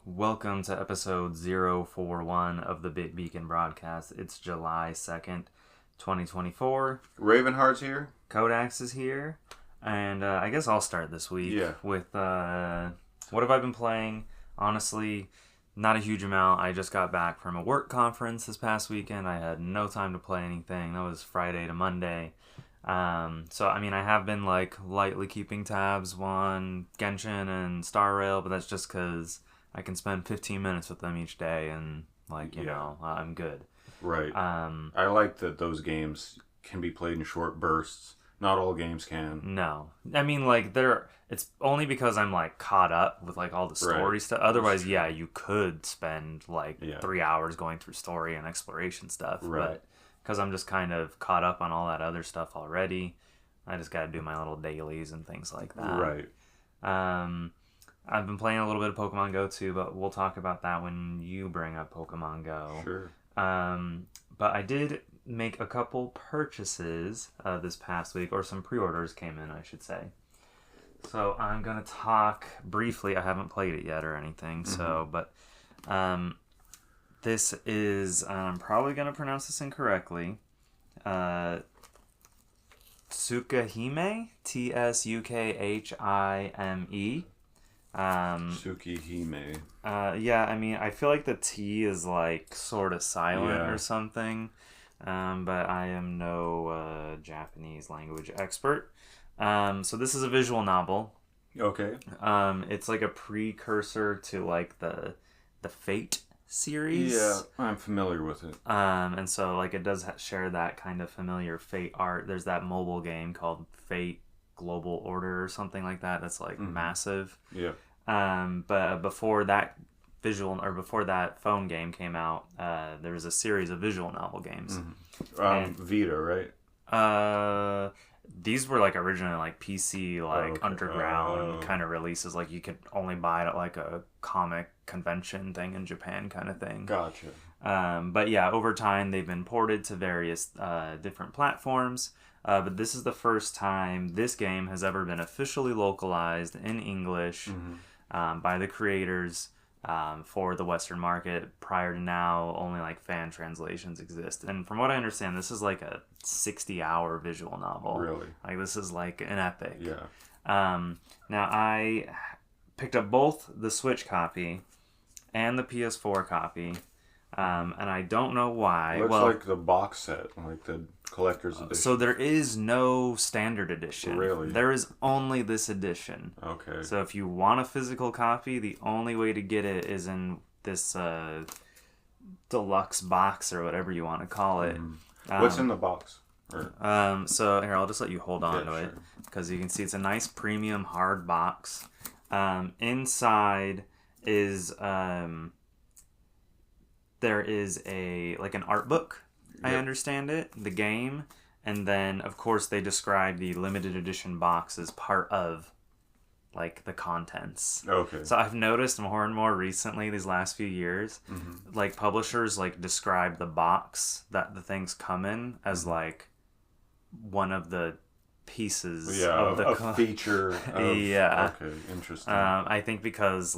Welcome to episode 041 of the Bit Beacon broadcast. It's July 2nd, 2024. Ravenheart's here. Kodax is here. And I guess I'll start this week with what have I been playing? Honestly, not a huge amount. I just got back from a work conference this past weekend. I had no time to play anything. That was Friday to Monday. So, I mean, I have been lightly keeping tabs on Genshin and Star Rail, but that's just because I can spend 15 minutes with them each day and, you know, I'm good. Right. I like that those games can be played in short bursts. Not all games can. No. I mean, it's only because I'm, caught up with, all the story stuff. Otherwise, you could spend, 3 hours going through story and exploration stuff. Right. But because I'm just kind of caught up on all that other stuff already, I just got to do my little dailies and things like that. Right. I've been playing a little bit of Pokemon Go too, but we'll talk about that when you bring up Pokemon Go. Sure. But I did make a couple purchases this past week, or some pre-orders came in, I should say. So I'm going to talk briefly. I haven't played it yet or anything, but this is, I'm probably going to pronounce this incorrectly, Tsukahime, Tsukhime. Tsukihime. I mean, I feel like the T is sort of silent or something, but I am no Japanese language expert. So this is a visual novel. Okay. It's a precursor to the Fate series. Yeah, I'm familiar with it. And so it does share that kind of familiar Fate art. There's that mobile game called Fate Global Order or something like that. That's massive. Yeah. But before that before that phone game came out, there was a series of visual novel games. Vita, right? These were originally PC underground kind of releases. You could only buy it at a comic convention thing in Japan kind of thing. Gotcha. But yeah, over time they've been ported to various different platforms. But this is the first time this game has ever been officially localized in English by the creators for the Western market. Prior to now, only fan translations exist. And from what I understand, this is a 60-hour visual novel. Really? This is an epic. Yeah. Now, I picked up both the Switch copy and the PS4 copy. And I don't know why. Looks like the box set, the collector's edition. So there is no standard edition. Really? There is only this edition. Okay. So if you want a physical copy, the only way to get it is in this deluxe box or whatever you want to call it. What's in the box? So here, I'll just let you hold on to it because you can see it's a nice premium hard box. Inside is there is an art book. I understand it, the game, and then of course they describe the limited edition box as part of the contents. Okay. So I've noticed more and more recently these last few years, publishers describe the box that the things come in as one of the pieces of the feature. Okay, interesting. I think because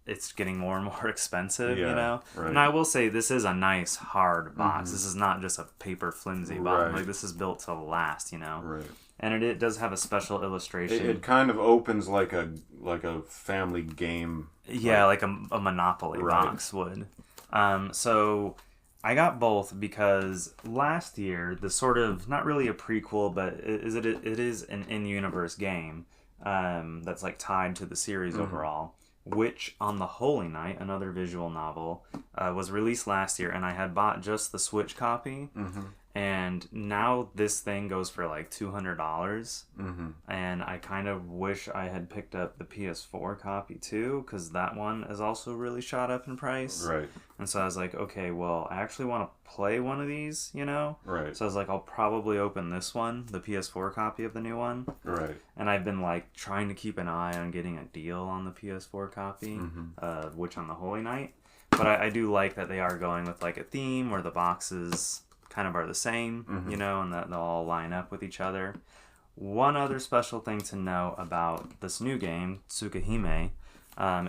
it's getting more and more expensive, you know? Right. And I will say, this is a nice, hard box. This is not just a paper flimsy box. Right. this is built to last, you know? Right. And it does have a special illustration. It kind of opens like a family game. Yeah, a Monopoly box would. So I got both because last year, the sort of, not really a prequel, but it is an in-universe game that's tied to the series overall. Witch on the Holy Night, another visual novel, was released last year, and I had bought just the Switch copy. And now this thing goes for like $200. And I kind of wish I had picked up the PS4 copy too, because that one is also really shot up in price. Right. And so I was like, okay, well, I actually want to play one of these, you know? Right. So I was like, I'll probably open this one, the PS4 copy of the new one. Right. And I've been like trying to keep an eye on getting a deal on the PS4 copy, which on the Holy Night. But I do like that they are going with like a theme where the boxes kind of are the same, you know, and that they'll all line up with each other. One other special thing to know about this new game, Tsukahime,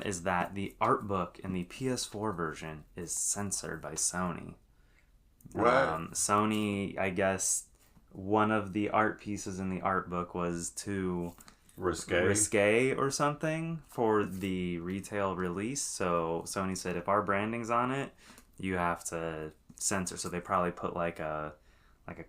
is that the art book in the PS4 version is censored by Sony. Right. Sony, I guess, one of the art pieces in the art book was too risque or something for the retail release. So Sony said, if our branding's on it, you have to censor. So they probably put like a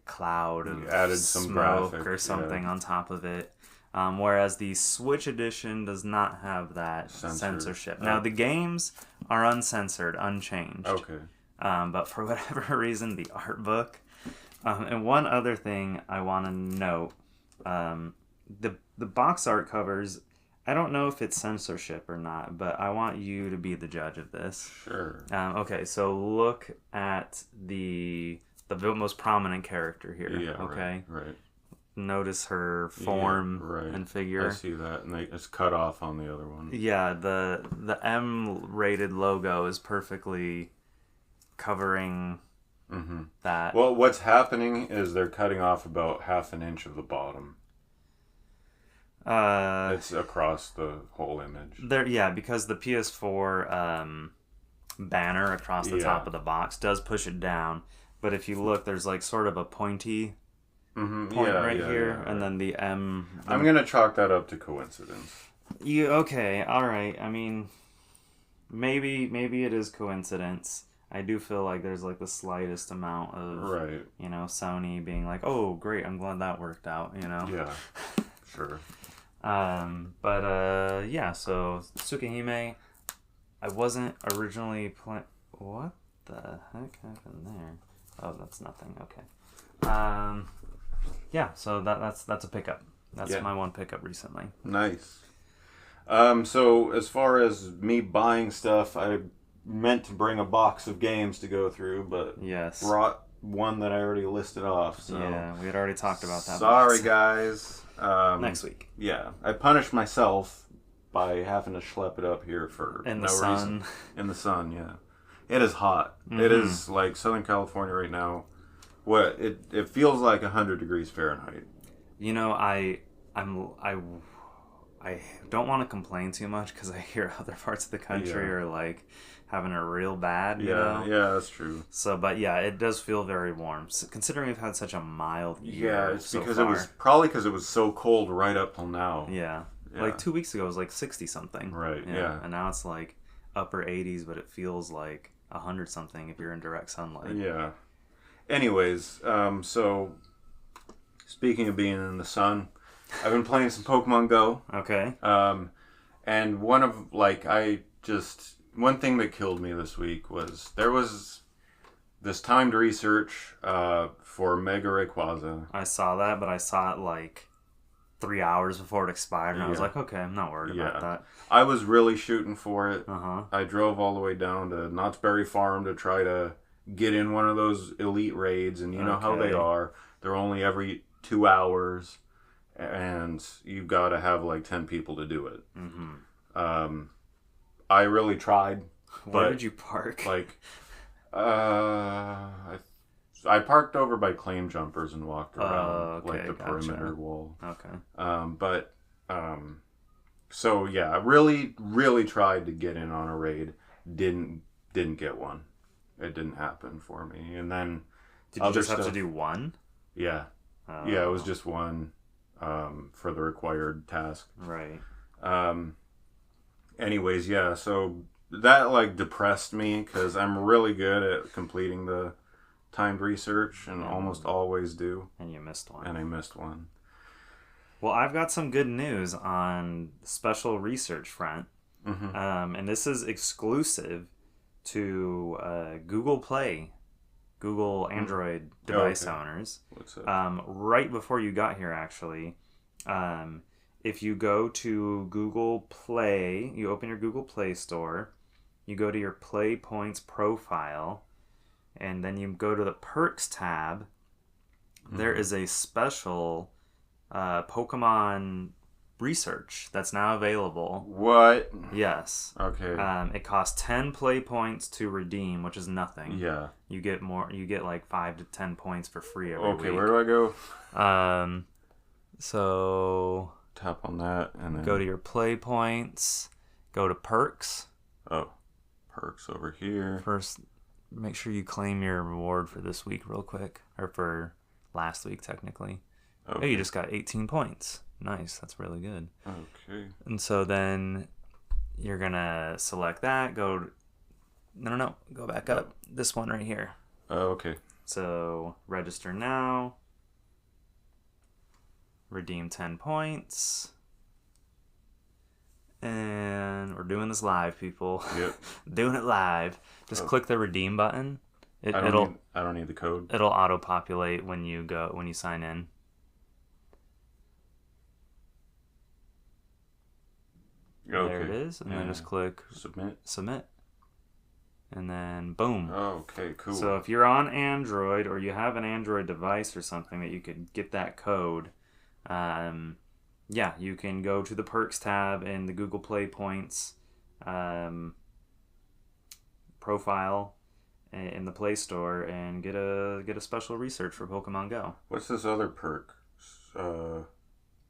cloud of added some smoke graphic, or something on top of it. Whereas the Switch edition does not have that censorship. Now the games are uncensored, unchanged. Okay. But for whatever reason, the art book. And one other thing I want to note, the box art covers, I don't know if it's censorship or not, but I want you to be the judge of this. Sure. Okay, so look at the most prominent character here. Yeah. Okay. Right. Notice her form and figure. I see that, and it's cut off on the other one. Yeah, the M-rated logo is perfectly covering that. Well, what's happening is they're cutting off about half an inch of the bottom. It's across the whole image. Because the PS4 banner across the top of the box does push it down. But if you look, there's like sort of a pointy point here, and then the M. I'm gonna chalk that up to coincidence. Okay, all right. I mean, maybe it is coincidence. I do feel like there's like the slightest amount of you know, Sony being like, oh great, I'm glad that worked out. You know. Yeah. Sure. So Tsukahime, I wasn't originally playing. What the heck happened there? Oh, that's nothing. Okay. So that's a pickup. That's my one pickup recently. Nice. So as far as me buying stuff, I meant to bring a box of games to go through, but brought one that I already listed off. So yeah, we had already talked about that. Sorry, guys. Next week. Yeah, I punished myself by having to schlep it up here for no reason. In the sun, yeah. It is hot. It is like Southern California right now. What it feels like 100 degrees Fahrenheit. You know, I don't want to complain too much because I hear other parts of the country are like having it real bad. You know? Yeah, that's true. So, but yeah, it does feel very warm. So, considering we've had such a mild year. Yeah, it's because it was probably because it was so cold right up till now. Yeah. Like 2 weeks ago, it was like 60 something. Right. Yeah. And now it's like upper 80s, but it feels like 100 something if you're in direct sunlight. Yeah. Anyways, so speaking of being in the sun, I've been playing some Pokemon Go. Okay. And one thing that killed me this week was there was this timed research for Mega Rayquaza. I saw that, but I saw it like 3 hours before it expired, and I was like, okay, I'm not worried about that. I was really shooting for it. I drove all the way down to Knott's Berry Farm to try to get in one of those elite raids, and you know how they are. They're only every 2 hours, and you've got to have like 10 people to do it. I really tried. Where did you park? Like, I parked over by Claim Jumpers and walked around the perimeter wall. Okay. So yeah, I really tried to get in on a raid. Didn't get one. It didn't happen for me. And then did you just have to do one? Yeah. Yeah, it was just one for the required task. Right. Anyways, yeah, so that like depressed me because I'm really good at completing the timed research and almost always do. And you missed one. And I missed one. Well, I've got some good news on special research front. And this is exclusive to Google Play Google Android device owners. What's that? Right before you got here, actually, if you go to Google Play, you open your Google Play Store, you go to your Play Points profile, and then you go to the Perks tab. There is a special Pokemon research that's now available. What? Yes. Okay. It costs 10 play points to redeem, which is nothing. Yeah. You get more. You get like 5 to 10 points for free every week. Okay, where do I go? So tap on that and then go to your play points. Go to perks. Oh, perks over here. First, make sure you claim your reward for this week real quick, or for last week technically. Okay. Oh, you just got 18 points. Nice, that's really good. Okay. And so then you're gonna select that. Go back up. This one right here. Oh, okay. So register now. Redeem 10 points. And we're doing this live, people. Yep. Doing it live. Just click the redeem button. I don't need the code. It'll auto populate when you sign in. Okay. There it is, and then just click submit, and then boom. Okay, cool. So if you're on Android or you have an Android device or something that you could get that code, you can go to the Perks tab in the Google Play Points profile in the Play Store and get a special research for Pokemon Go. What's this other perk?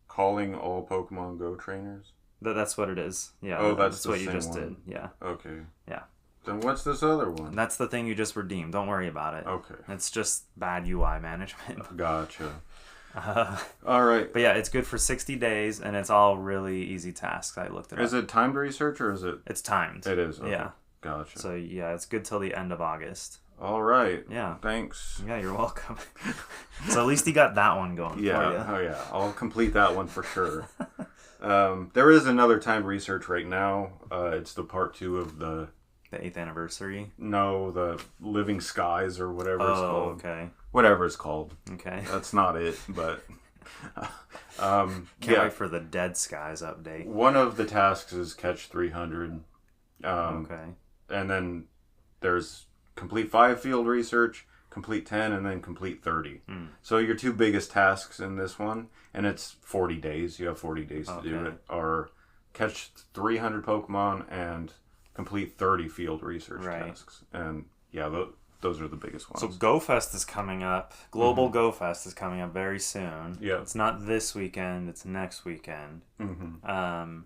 Calling all Pokemon Go trainers? That's what it is. Yeah. Oh, that's what you just did. Yeah. Okay. Yeah. Then what's this other one? That's the thing you just redeemed. Don't worry about it. Okay. It's just bad UI management. Gotcha. All right. But yeah, it's good for 60 days, and it's all really easy tasks. I looked it up. Is it timed research or is it? It's timed. It is. Okay. Yeah. Gotcha. So yeah, it's good till the end of August. All right. Yeah. Thanks. Yeah, you're welcome. So at least you got that one going for you. Oh yeah. I'll complete that one for sure. There is another timed research right now. It's the part 2 of the 8th anniversary. No, the Living Skies or whatever it's called. Okay. Whatever it's called. Okay. That's not it, but can't wait for the Dead Skies update. One of the tasks is catch 300. Okay. And then there's complete 5 field research, complete 10, and then complete 30. So your 2 biggest tasks in this one, and it's 40 days. You have 40 days to do it. Are catch 300 Pokemon and complete 30 field research tasks. And yeah, those are the biggest ones. So GoFest is coming up. Global GoFest is coming up very soon. Yeah. It's not this weekend. It's next weekend. Mm-hmm.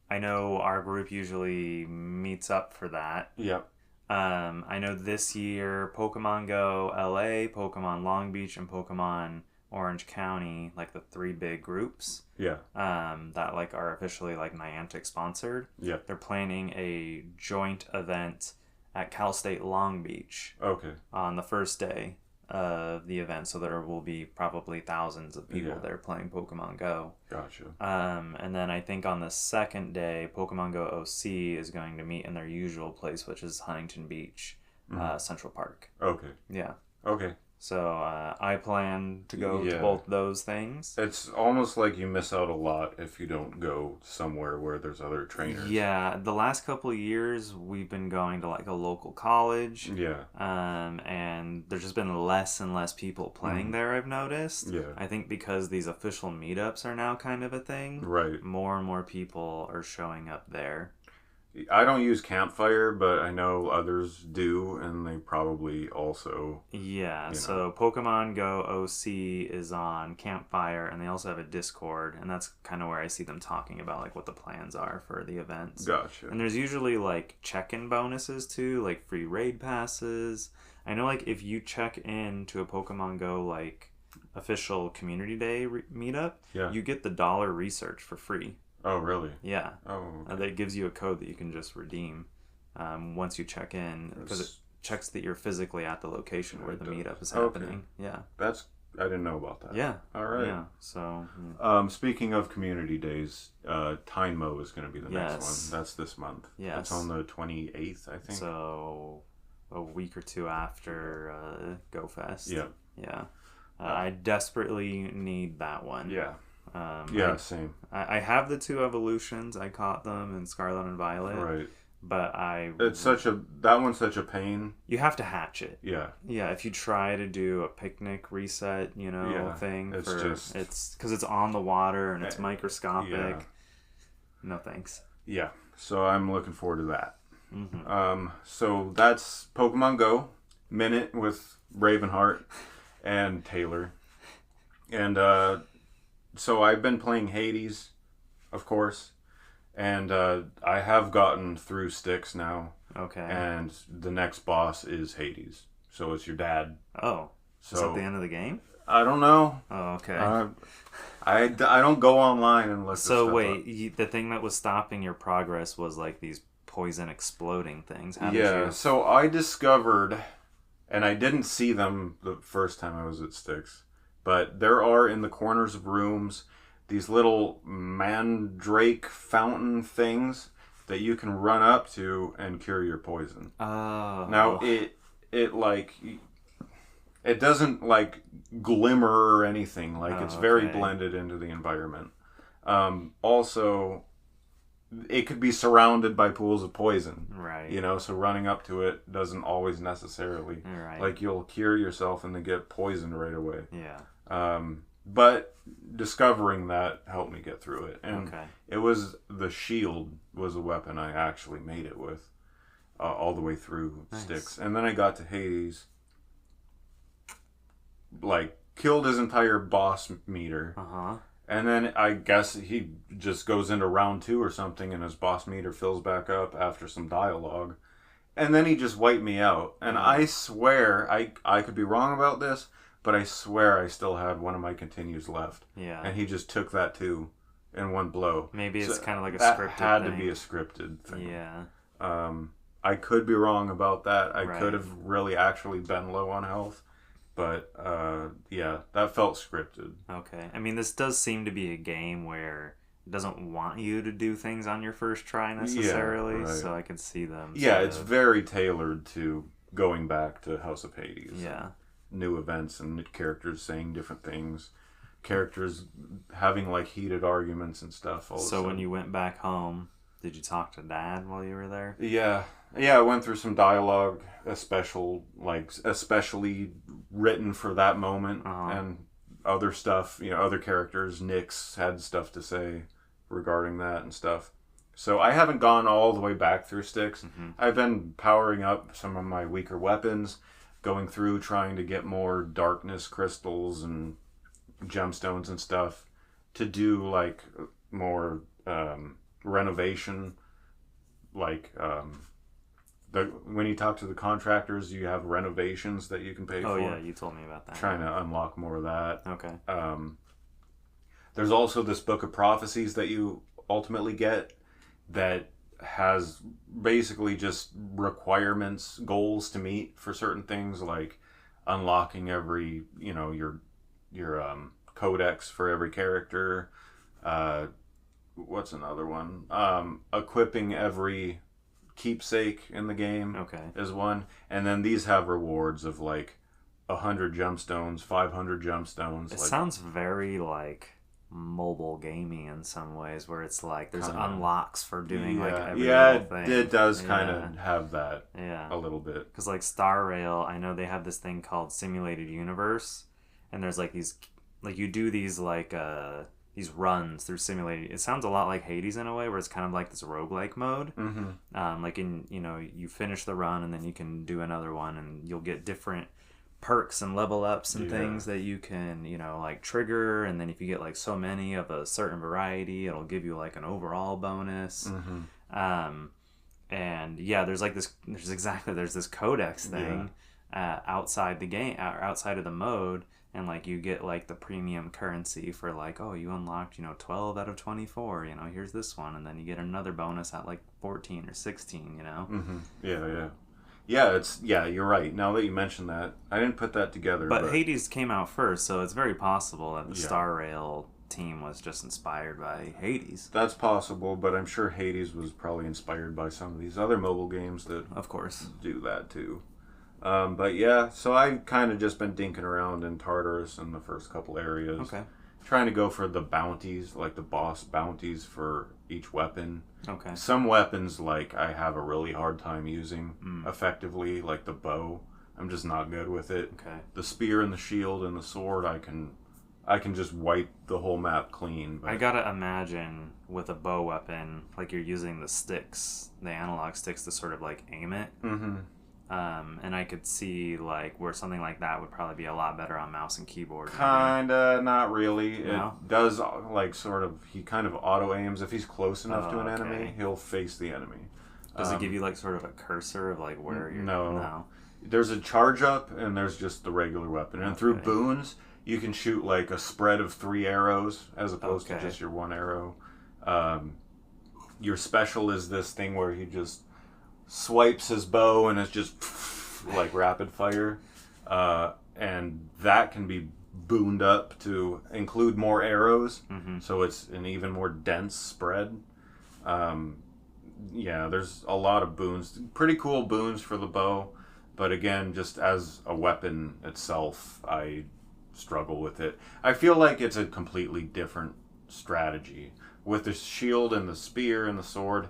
I know our group usually meets up for that. Yep. I know this year Pokemon Go LA, Pokemon Long Beach, and Pokemon Orange County, like the 3 big groups. Yeah. That like are officially like Niantic sponsored. Yeah. They're planning a joint event at Cal State Long Beach. Okay. On the first day of the event, so there will be probably thousands of people there playing Pokemon Go. Gotcha. And then I think on the second day, Pokemon Go OC is going to meet in their usual place, which is Huntington Beach, Central Park. Okay. Yeah. Okay. So I plan to go to both those things. It's almost like you miss out a lot if you don't go somewhere where there's other trainers. Yeah, the last couple of years we've been going to like a local college. Yeah. And there's just been less and less people playing there, I've noticed. Yeah. I think because these official meetups are now kind of a thing. Right. More and more people are showing up there. I don't use Campfire, but I know others do, and they probably also... Yeah, so Pokemon Go OC is on Campfire, and they also have a Discord, and that's kind of where I see them talking about like what the plans are for the events. Gotcha. And there's usually like check-in bonuses too, like free raid passes. I know like if you check in to a Pokemon Go like official community day meetup, you get the $1 research for free. Oh, really? Yeah. Oh, okay. That gives you a code that you can just redeem once you check in, because it checks that you're physically at the location where the meetup is happening. Okay. Yeah. I didn't know about that. Yeah. All right. Yeah. So. Speaking of community days, Tynmo is going to be the next one. That's this month. Yes. That's on the 28th, I think. So, a week or two after Go Fest. Yeah. Yeah. I desperately need that one. Yeah. Same. I have the 2 evolutions. I caught them in Scarlet and Violet. Right. But that one's such a pain. You have to hatch it. Yeah. Yeah, if you try to do a picnic reset, thing it's because it's on the water and it's microscopic. Yeah. No thanks. Yeah. So I'm looking forward to that. Mm-hmm. So that's Pokemon Go, Minute with Ravenheart and Taylor. And so I've been playing Hades, of course. And I have gotten through Styx now. Okay. And the next boss is Hades. So it's your dad. Oh. So, is that the end of the game? I don't know. Oh, okay. I don't go online and look. So wait, the thing that was stopping your progress was like these poison exploding things. So I discovered, and I didn't see them the first time I was at Styx, but there are in the corners of rooms these little mandrake fountain things that you can run up to and cure your poison. Oh. Now it doesn't like glimmer or anything. Like it's very blended into the environment. Also, it could be surrounded by pools of poison. Right. So running up to it doesn't always necessarily. Right. Like you'll cure yourself and then get poisoned right away. Yeah. But discovering that helped me get through it. And okay. It was the shield was a weapon I actually made it with all the way through Styx. And then I got to Hades, like killed his entire boss meter. Uh-huh. And then I guess he just goes into round 2 or something and his boss meter fills back up after some dialogue. And then he just wiped me out. And I swear, I could be wrong about this, but I swear I still had one of my continues left. Yeah. And he just took that too in one blow. Maybe it's kind of like a scripted That had thing. to be a scripted thing. Yeah. I could be wrong about that. I Right. could have really actually been low on health. But, that felt scripted. Okay. I mean, this does seem to be a game where it doesn't want you to do things on your first try necessarily, so I can see them. Yeah, it's very tailored to going back to House of Hades. Yeah. New events and characters saying different things. Characters having, like, heated arguments and stuff. So when you went back home, did you talk to Dad while you were there? Yeah, I went through some dialogue, especially written for that moment, and other stuff. Other characters. Nyx had stuff to say regarding that and stuff. So I haven't gone all the way back through Styx. Mm-hmm. I've been powering up some of my weaker weapons, going through trying to get more darkness crystals and gemstones and stuff to do like more renovation, like when you talk to the contractors, you have renovations that you can pay for. Oh yeah, you told me about that. Trying to unlock more of that. Okay. There's also this book of prophecies that you ultimately get that has basically just requirements, goals to meet for certain things, like unlocking every, your codex for every character. What's another one? Equipping every keepsake in the game is one. And then these have rewards of like 100 gemstones, 500 gemstones. It sounds very like mobile gaming in some ways, where it's like there's unlocks for doing like every little thing. It does kind of have that a little bit. Because like Star Rail, I know they have this thing called Simulated Universe, and there's like these, like you do these like these runs through simulated. It sounds a lot like Hades in a way, where it's kind of like this roguelike mode. Mm-hmm. Like in, you finish the run and then you can do another one, and you'll get different perks and level ups and things that you can, like trigger. And then if you get like so many of a certain variety, it'll give you like an overall bonus. Mm-hmm. And yeah, there's this codex thing outside the game, outside of the mode. And, like, you get, like, the premium currency for, like, oh, you unlocked, 12 out of 24, here's this one. And then you get another bonus at, like, 14 or 16, Mm-hmm. Yeah, you're right. Now that you mention that, I didn't put that together. But Hades came out first, so it's very possible that the Star Rail team was just inspired by Hades. That's possible, but I'm sure Hades was probably inspired by some of these other mobile games that, of course, do that, too. But yeah, so I've kind of just been dinking around in Tartarus in the first couple areas. Okay. Trying to go for the bounties, like the boss bounties for each weapon. Okay. Some weapons, like, I have a really hard time using effectively, like the bow. I'm just not good with it. Okay. The spear and the shield and the sword, I can just wipe the whole map clean. But I gotta imagine with a bow weapon, like you're using the sticks, the analog sticks to sort of like aim it. Mm-hmm. And I could see like where something like that would probably be a lot better on mouse and keyboard. Kinda, not really. No? It does, like, sort of, he kind of auto aims. If he's close enough to an okay. enemy, he'll face the enemy. Does it give you like sort of a cursor of like where you're... No. There's a charge up and there's just the regular weapon. And through boons, you can shoot like a spread of 3 arrows as opposed to just your 1 arrow. Your special is this thing where he just swipes his bow and it's just like rapid fire. And that can be booned up to include more arrows. Mm-hmm. So it's an even more dense spread. Yeah, there's a lot of boons. Pretty cool boons for the bow. But again, just as a weapon itself, I struggle with it. I feel like it's a completely different strategy. With the shield and the spear and the sword,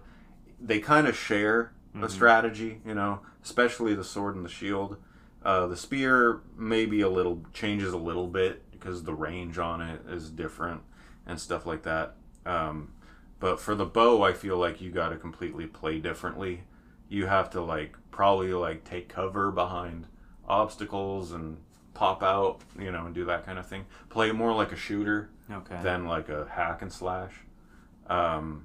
they kind of share a strategy, you know, especially the sword and the shield. The spear maybe changes a little bit because the range on it is different and stuff like that. But for the bow, I feel like you got to completely play differently. You have to probably take cover behind obstacles and pop out, you know, and do that kind of thing. Play it more like a shooter than like a hack and slash. And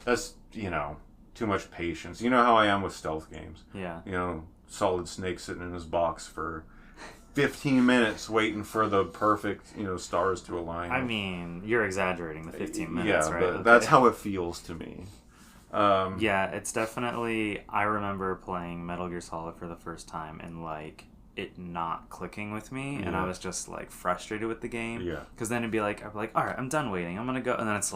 that's, you know, too much patience. You know how I am with stealth games. Yeah. You know, Solid Snake sitting in his box for 15 minutes waiting for the perfect, you know, stars to align. I mean, you're exaggerating the 15 minutes, yeah, right? But that's how it feels to me. Yeah, it's definitely... I remember playing Metal Gear Solid for the first time and, it not clicking with me, and I was just, frustrated with the game. Yeah. Because then I'd be like, all right, I'm done waiting. I'm going to go. And then it's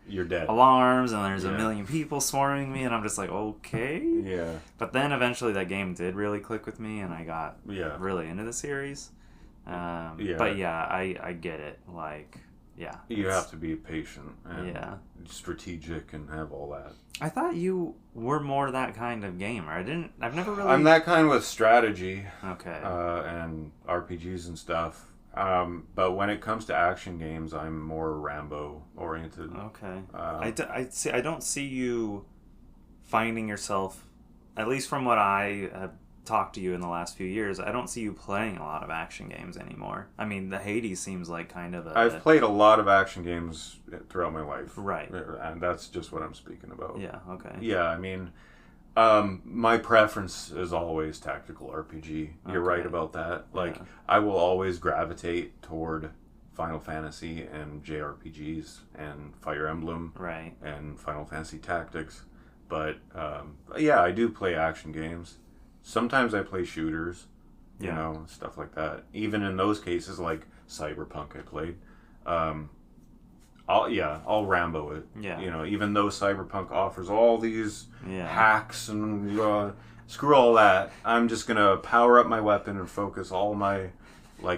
you're dead. Alarms, and there's a million people swarming me, and I'm just like, okay. Yeah. But then eventually that game did really click with me, and I got really into the series. But yeah, I get it. You have to be patient and strategic and have all that. I thought you were more that kind of gamer. I've never really... I'm that kind with strategy. Okay. And RPGs and stuff. But when it comes to action games, I'm more Rambo oriented. Okay. I don't see you finding yourself, at least from what I have talked to you in the last few years, I don't see you playing a lot of action games anymore. I mean, the Hades seems like kind of I've played a lot of action games throughout my life. Right. And that's just what I'm speaking about. Yeah, okay. Yeah, I mean, my preference is always tactical RPG. You're right about that. I will always gravitate toward Final Fantasy and JRPGs and Fire Emblem. Right. And Final Fantasy Tactics. But, yeah, I do play action games. Sometimes I play shooters, you know, stuff like that. Even in those cases, like Cyberpunk I played. I'll Rambo it. Yeah. You know, even though Cyberpunk offers all these hacks and screw all that, I'm just going to power up my weapon and focus all my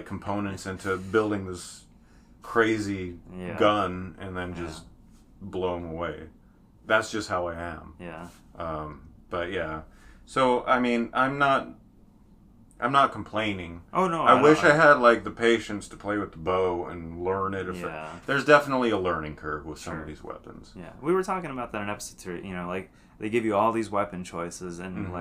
components into building this crazy gun and then just blow them away. That's just how I am. Yeah. But yeah. So, I mean, I'm not complaining. Oh, no. I wish I had, the patience to play with the bow and learn it. There's definitely a learning curve with some of these weapons. Yeah. We were talking about that in episode 3. You know, they give you all these weapon choices, and,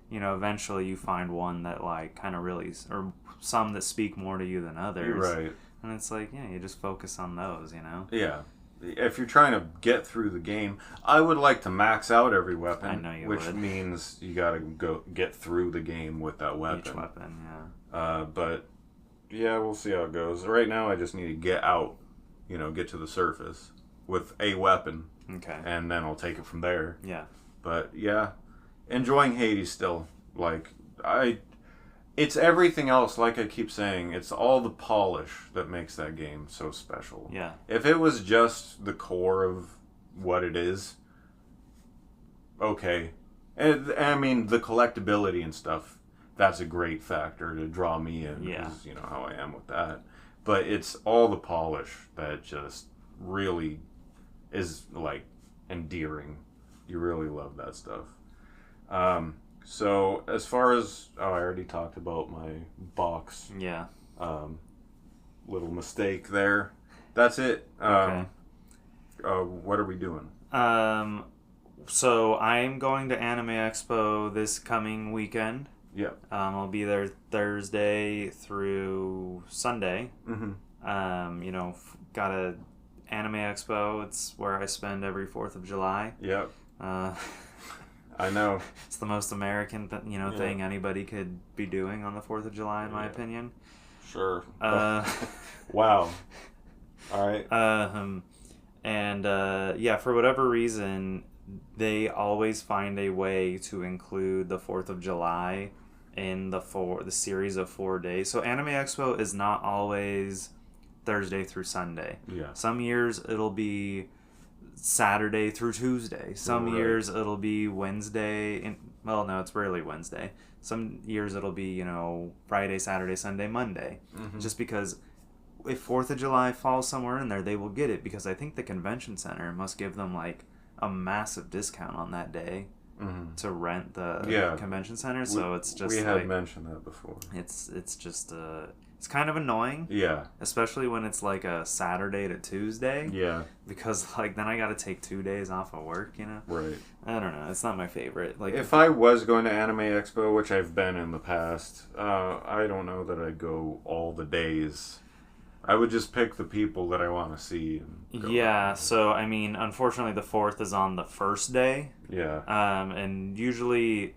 you know, eventually you find one that, kind of really... Or some that speak more to you than others. Right. And it's you just focus on those, you know? Yeah. If you're trying to get through the game, I would like to max out every weapon. I know you which would. means you got to get through the game with that weapon. Each weapon, yeah. But yeah, we'll see how it goes. Right now, I just need to get out, you know, get to the surface with a weapon. Okay. And then I'll take it from there. Yeah. But yeah, enjoying Hades still. It's everything else, like I keep saying. It's all the polish that makes that game so special. Yeah. If it was just the core of what it is, okay, And I mean, the collectability and stuff, that's a great factor to draw me in. Yeah. Because you know how I am with that. But it's all the polish that just really is, like, endearing. You really love that stuff. So, as far as... Oh, I already talked about my box. Yeah. Little mistake there. That's it. Okay. What are we doing? So I'm going to Anime Expo this coming weekend. Yeah. I'll be there Thursday through Sunday. Mm-hmm. You know, got a Anime Expo. It's where I spend every 4th of July. Yep. I know. It's the most American, thing anybody could be doing on the 4th of July, in my opinion. Sure. Wow. All right. For whatever reason, they always find a way to include the 4th of July in the series of 4 days. So Anime Expo is not always Thursday through Sunday. Yeah. Some years it'll be Saturday through Tuesday. Some years it'll be Wednesday. No, it's rarely Wednesday. Some years it'll be, Friday, Saturday, Sunday, Monday. Mm-hmm. Just because if 4th of July falls somewhere in there, they will get it, because I think the convention center must give them like a massive discount on that day to rent the convention center. So it's just we had mentioned that before. It's just it's kind of annoying. Yeah. Especially when it's like a Saturday to Tuesday. Yeah. Because like then I got to take 2 days off of work, Right. I don't know. It's not my favorite. Like if I was going to Anime Expo, which I've been in the past, I don't know that I'd go all the days. I would just pick the people that I want to see. So I mean, unfortunately, the 4th is on the first day. Yeah. And usually,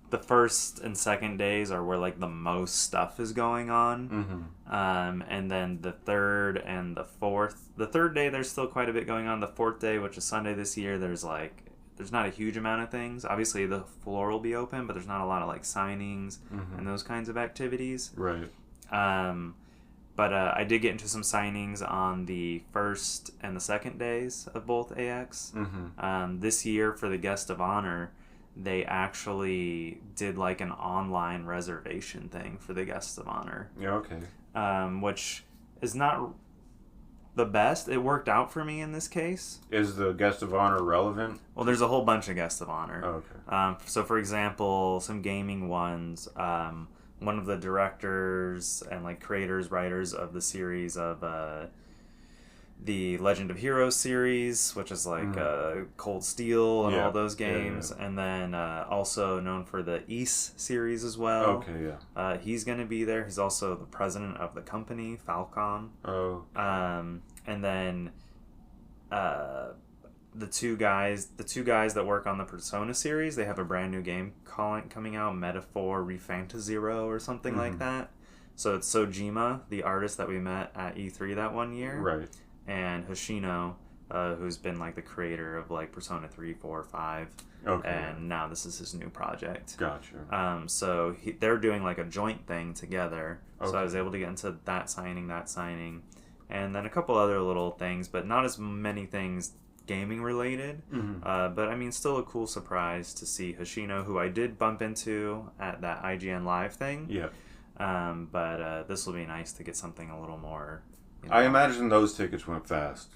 the first and second days are where like the most stuff is going on. Mm-hmm. And then the 3rd and the 4th. The 3rd day, there's still quite a bit going on. The 4th day, which is Sunday this year, there's not a huge amount of things. Obviously, the floor will be open, but there's not a lot of like signings and those kinds of activities. Right. But I did get into some signings on the 1st and the 2nd days of both AX. Mm-hmm. This year, for the guest of honor, they actually did like an online reservation thing for the guest of honor. Yeah, okay. Which is not the best. It worked out for me in this case. Is the guest of honor relevant? Well, there's a whole bunch of guests of honor. Oh, okay. So, for example, some gaming ones. One of the directors and like creators, writers of the series of the Legend of Heroes series, which is like Cold Steel and all those games, and then also known for the Ys series as well. Okay, yeah. He's going to be there. He's also the president of the company, Falcom. Oh. And then the two guys that work on the Persona series, they have a brand new game coming out, Metaphor Refantazero or something like that. So it's Sojima, the artist that we met at E3 that one year, right, and Hoshino, who's been like the creator of like Persona 3, 4, 5, and now this is his new project. Gotcha. So they're doing like a joint thing together. Okay. So I was able to get into that signing, and then a couple other little things, but not as many things gaming related. But I mean, still a cool surprise to see Hoshino, who I did bump into at that IGN Live thing. Yeah. But this will be nice to get something a little more. I imagine those tickets went fast.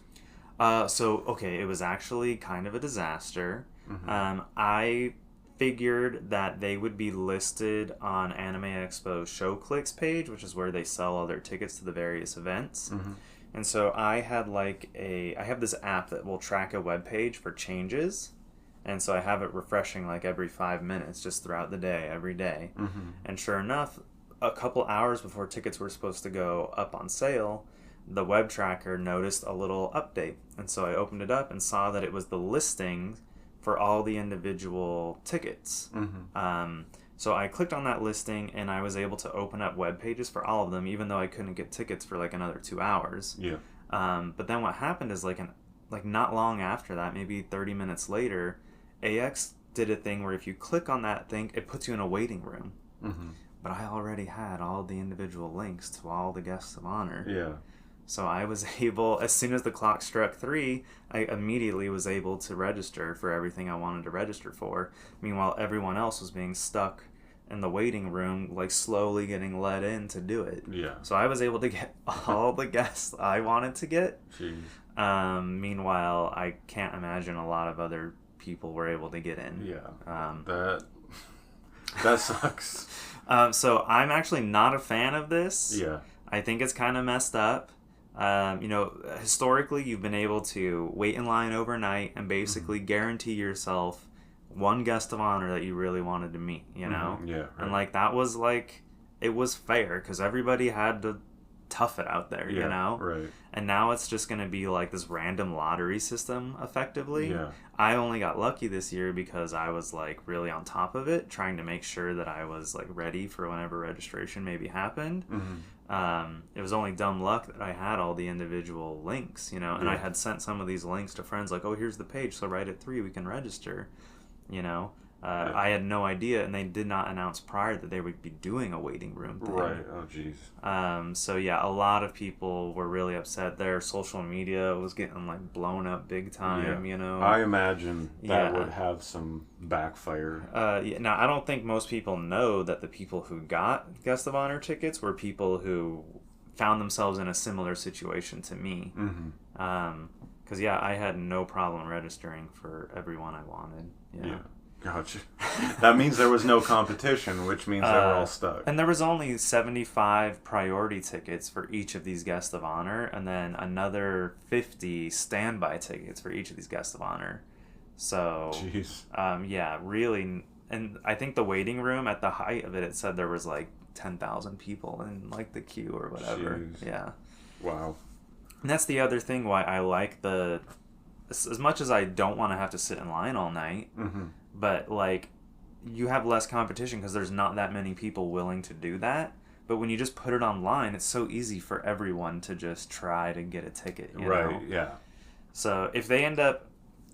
It was actually kind of a disaster. I figured that they would be listed on Anime Expo Show Clicks page, which is where they sell all their tickets to the various events. And so I have this app that will track a web page for changes, and so I have it refreshing like every 5 minutes just throughout the day, every day. And sure enough, a couple hours before tickets were supposed to go up on sale, the web tracker noticed a little update, and so I opened it up and saw that it was the listing for all the individual tickets. So I clicked on that listing, and I was able to open up web pages for all of them, even though I couldn't get tickets for like another 2 hours. Yeah. But then what happened is like not long after that, maybe 30 minutes later, AX did a thing where if you click on that thing, it puts you in a waiting room. But I already had all the individual links to all the guests of honor. Yeah. So I was able, as soon as the clock struck 3, I immediately was able to register for everything I wanted to register for. Meanwhile, everyone else was being stuck in the waiting room, like slowly getting let in to do it. Yeah. So I was able to get all the guests I wanted to get. Jeez. Meanwhile, I can't imagine a lot of other people were able to get in. Yeah. That sucks. So I'm actually not a fan of this. Yeah. I think it's kind of messed up. Historically, you've been able to wait in line overnight and basically guarantee yourself one guest of honor that you really wanted to meet, you know? Yeah. Right. And, like, that was, like, it was fair because everybody had to tough it out there, you know? Right. And now it's just going to be, like, this random lottery system, effectively. Yeah. I only got lucky this year because I was, like, really on top of it, trying to make sure that I was, like, ready for whenever registration maybe happened. It was only dumb luck that I had all the individual links, you know, and I had sent some of these links to friends like, oh, here's the page, so right at 3 we can register, you know. I had no idea, and they did not announce prior that they would be doing a waiting room thing. Right. Oh, jeez. So yeah, a lot of people were really upset. Their social media was getting like blown up big time. You know. I imagine that would have some backfire. Now I don't think most people know that the people who got guest of honor tickets were people who found themselves in a similar situation to me. Because I had no problem registering for everyone I wanted. Yeah. Gotcha. That means there was no competition, which means they were all stuck. And there was only 75 priority tickets for each of these guests of honor, and then another 50 standby tickets for each of these guests of honor. So, jeez. Really. And I think the waiting room, at the height of it, it said there was like 10,000 people in like the queue or whatever. Jeez. Yeah. Wow. And that's the other thing why I like as much as I don't want to have to sit in line all night, but like you have less competition because there's not that many people willing to do that. But when you just put it online, it's so easy for everyone to just try to get a ticket. You know? Yeah. So if they end up,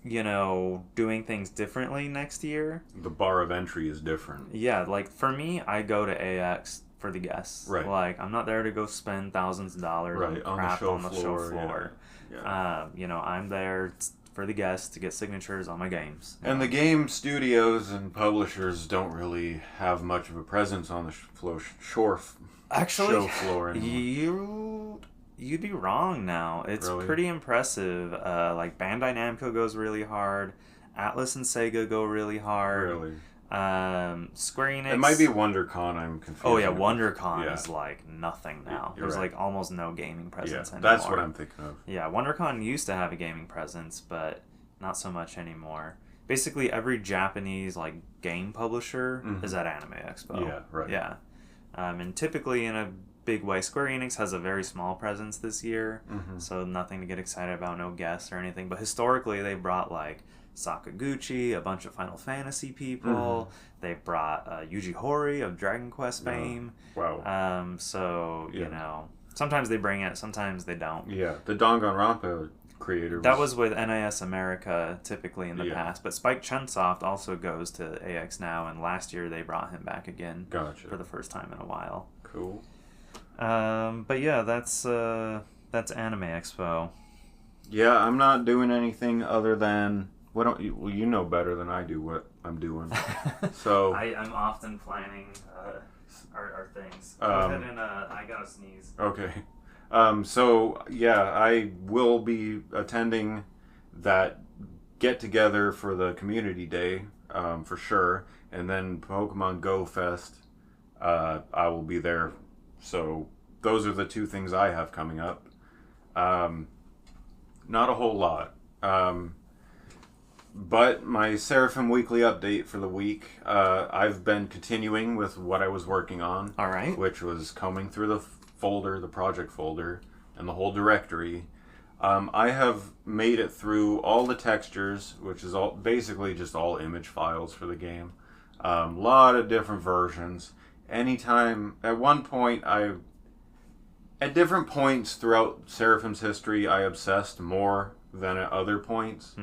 doing things differently next year, the bar of entry is different. Yeah, like for me, I go to AX for the guests. Right. Like I'm not there to go spend thousands of dollars on crap on the show floor. Yeah. I'm there for the guests to get signatures on my games. And the game studios and publishers don't really have much of a presence on the show floor anymore. You'd be wrong now. It's pretty impressive. Like Bandai Namco goes really hard. Atlas and Sega go really hard. Really? Square Enix. It might be WonderCon. I'm confused. Oh yeah, WonderCon is like nothing now. There's like almost no gaming presence anymore. That's what I'm thinking of. Yeah, WonderCon used to have a gaming presence, but not so much anymore. Basically, every Japanese like game publisher is at Anime Expo. Yeah, right. Yeah, and typically in a big way, Square Enix has a very small presence this year, so nothing to get excited about, no guests or anything. But historically, they brought like Sakaguchi, a bunch of Final Fantasy people. They brought Yuji Horii of Dragon Quest fame. Wow. Sometimes they bring it, sometimes they don't. Yeah, the Danganronpa creator. That was with NIS America typically in the past, but Spike Chunsoft also goes to AX now, and last year they brought him back again. Gotcha. For the first time in a while. Cool. But yeah, that's Anime Expo. Yeah, I'm not doing anything other than you know better than I do what I'm doing. So I'm often planning our things. Go ahead and I gotta sneeze. Okay. So yeah, I will be attending that get together for the community day, for sure, and then Pokemon Go Fest. I will be there. So those are the two things I have coming up. Not a whole lot. But my Seraphim Weekly update for the week, I've been continuing with what I was working on. All right. Which was combing through the folder, the project folder, and the whole directory. I have made it through all the textures, which is basically just all image files for the game. A lot of different versions. Anytime, at one point, at different points throughout Seraphim's history, I obsessed more than at other points.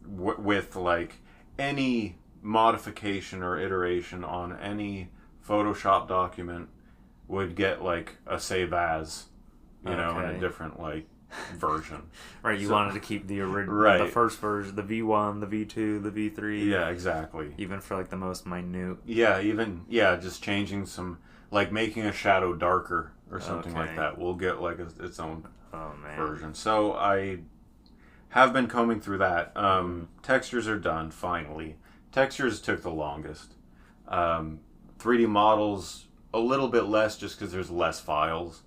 With like any modification or iteration on any Photoshop document would get like a save as you know, in a different, like, version. Right, you wanted to keep the original, the first version, the V1, the V2, the V3. Yeah, exactly. Even for, like, the most minute. Yeah, just changing some, like, making a shadow darker or something like that. We'll get, like, its own version. So I have been combing through that. Textures are done, finally. Textures took the longest. 3D models, a little bit less just because there's less files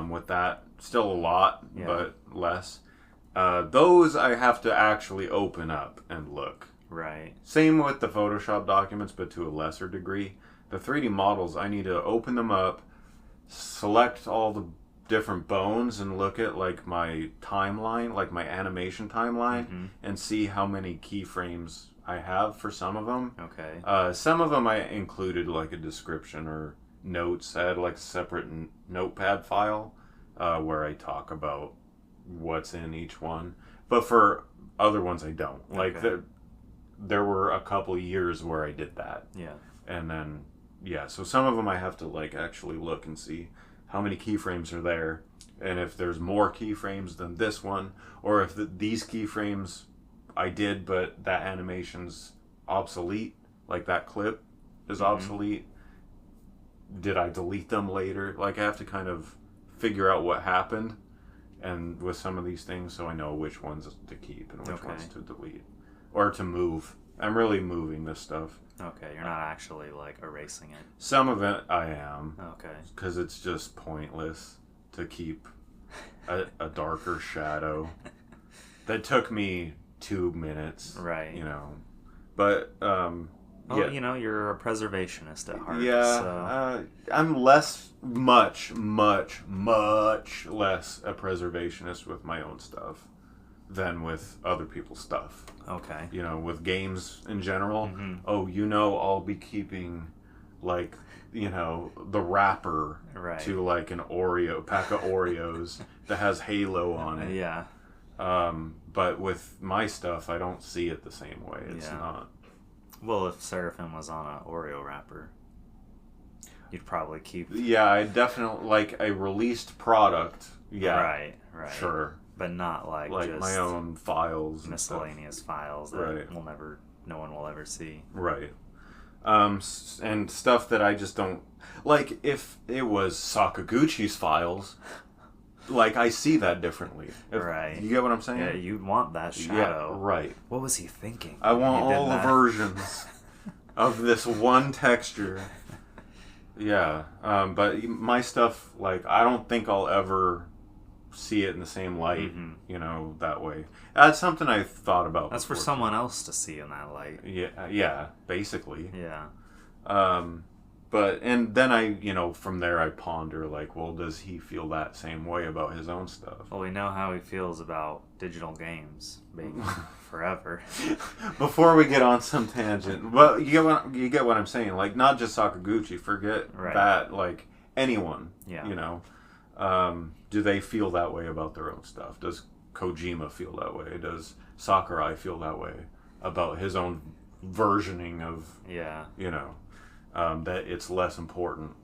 with that. Still a lot, but less. Those I have to actually open up and look. Right. Same with the Photoshop documents, but to a lesser degree. The 3D models, I need to open them up, select all the different bones, and look at like my timeline, like my animation timeline, and see how many keyframes I have for some of them. Okay. Some of them I included like a description or notes. I had like a separate notepad file where I talk about what's in each one. But for other ones I don't. Like there were a couple years where I did that. Yeah. And then so some of them I have to like actually look and see how many keyframes are there, and if there's more keyframes than this one, or if these keyframes I did, but that animation's obsolete, like that clip is obsolete. Did I delete them later? Like I have to kind of figure out what happened, and with some of these things, so I know which ones to keep and which ones to delete or to move. I'm really moving this stuff. Okay, you're not actually like erasing it. Some of it I am. Okay. Because it's just pointless to keep a darker shadow. That took me 2 minutes. Right. You know. But, you know, you're a preservationist at heart. Yeah. So. I'm much less a preservationist with my own stuff than with other people's stuff. Okay. You know, with games in general. Oh, you know, I'll be keeping, like, you know, the wrapper to, like, an pack of Oreos that has Halo on it. Yeah. But with my stuff, I don't see it the same way. It's not. Well, if Seraphim was on an Oreo wrapper, you'd probably keep... Yeah, I definitely... Like, a released product, Right. Sure. But not like just my own files, miscellaneous files that no one will ever see. Right. And stuff that I just don't like. If it was Sakaguchi's files, like I see that differently. Right. You get what I'm saying? Yeah, you'd want that shadow. Yeah, right. What was he thinking? I want all the versions of this one texture. Yeah. But my stuff, like, I don't think I'll ever see it in the same light, you know, that way. That's something I've thought about. That's for someone else to see in that light. Yeah, basically. Yeah. But, and then I, you know, from there I ponder, like, well, does he feel that same way about his own stuff? Well, we know how he feels about digital games being forever. Before we get on some tangent, well, you get what I'm saying. Like, not just Sakaguchi, forget that, like, anyone, you know. Do they feel that way about their own stuff? Does Kojima feel that way? Does Sakurai feel that way about his own versioning of, you know, that it's less important?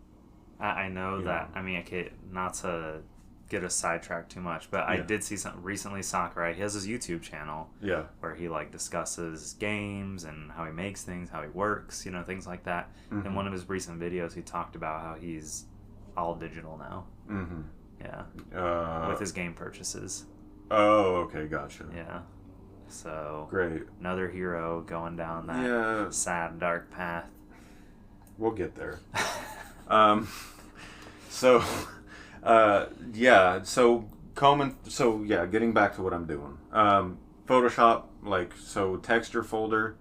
I know that, I mean, okay, not to get us sidetracked too much, but I did see something recently. Sakurai, he has his YouTube channel where he like discusses games and how he makes things, how he works, you know, things like that. In one of his recent videos, he talked about how he's all digital now. With his game purchases. Oh, okay, gotcha. Yeah. So great. Another hero going down that sad, dark path. We'll get there. Getting back to what I'm doing. Photoshop, like, so texture folder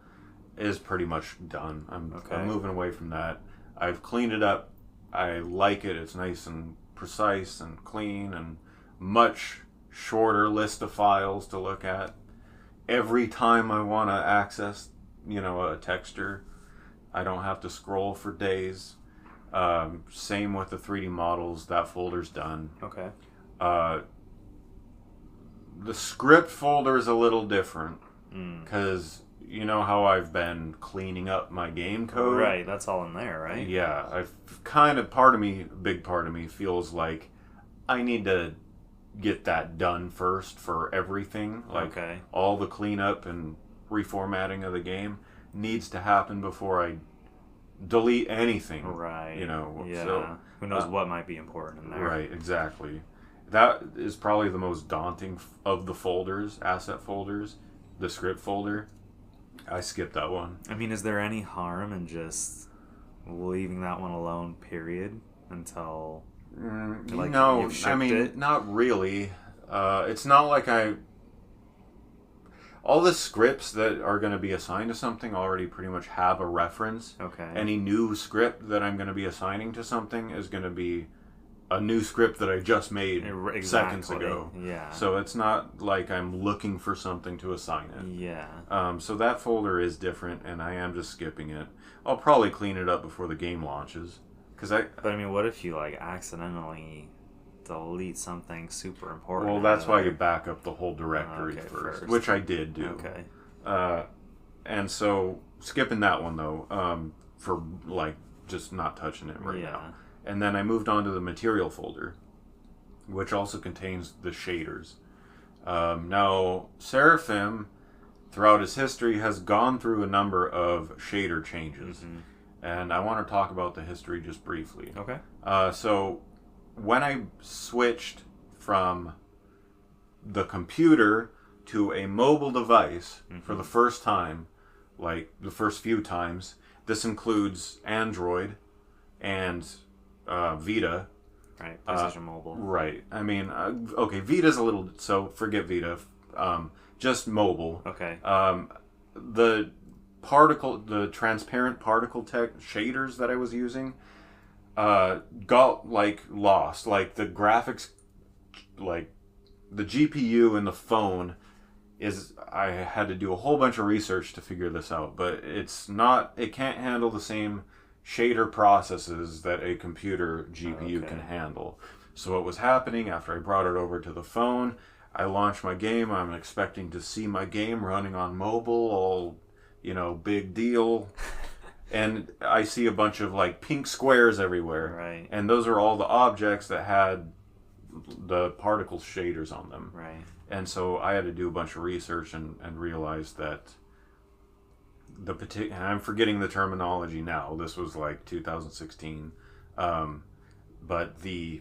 is pretty much done. I'm moving away from that. I've cleaned it up. I like it. It's nice and precise and clean and much shorter list of files to look at. Every time I want to access, you know, a texture, I don't have to scroll for days. Same with the 3D models. That folder's done. Okay. The script folder is a little different because you know how I've been cleaning up my game code? Right, that's all in there, right? Yeah, I've kind of, big part of me feels like I need to get that done first for everything. Like, all the cleanup and reformatting of the game needs to happen before I delete anything. Right. You know. Yeah. So, who knows what might be important in there. Right, exactly. That is probably the most daunting of the folders, asset folders, the script folder. I skipped that one. I mean, is there any harm in just leaving that one alone, period, until no, you've shipped I mean, it? Not really. It's not like all the scripts that are going to be assigned to something already pretty much have a reference. Okay. Any new script that I'm going to be assigning to something is going to be a new script that I just made seconds ago. Yeah. So it's not like I'm looking for something to assign it. Yeah. So that folder is different, and I am just skipping it. I'll probably clean it up before the game launches. But I mean, what if you like accidentally delete something super important? Well, that's why you back up the whole directory first, which I did do. Okay. And so skipping that one though, for like just not touching it right now. And then I moved on to the material folder, which also contains the shaders. Now, Seraphim, throughout his history, has gone through a number of shader changes. Mm-hmm. And I want to talk about the history just briefly. Okay. So, when I switched from the computer to a mobile device for the first time, like the first few times, this includes Android and Vita. Right, PlayStation Mobile. Right. I mean, okay, Vita's a little... So, forget Vita. Just mobile. Okay. The transparent particle shaders that I was using got, like, lost. Like, the graphics... Like, the GPU in the phone is... I had to do a whole bunch of research to figure this out. But it's not... It can't handle the same shader processes that a computer GPU can handle. So what was happening after I brought it over to the phone, I launched my game. I'm expecting to see my game running on mobile, all, big deal. And I see a bunch of like pink squares everywhere. Right. And those are all the objects that had the particle shaders on them. Right. And so I had to do a bunch of research and realize that and I'm forgetting the terminology now. This was like 2016. But the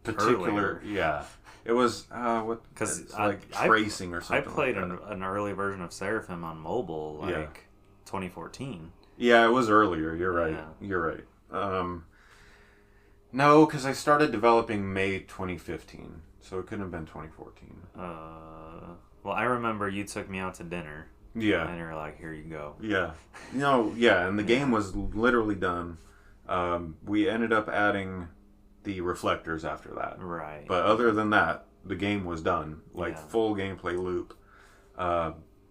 particular... Yeah. It was... Because like tracing or something. I played an early version of Seraphim on mobile, 2014. Yeah, it was earlier. You're right. Yeah. You're right. No, because I started developing May 2015. So it couldn't have been 2014. Well, I remember you took me out to dinner. Yeah. And you're like, here you go. Yeah. And the game was literally done. We ended up adding the reflectors after that. Right. But other than that, the game was done. Like, full gameplay loop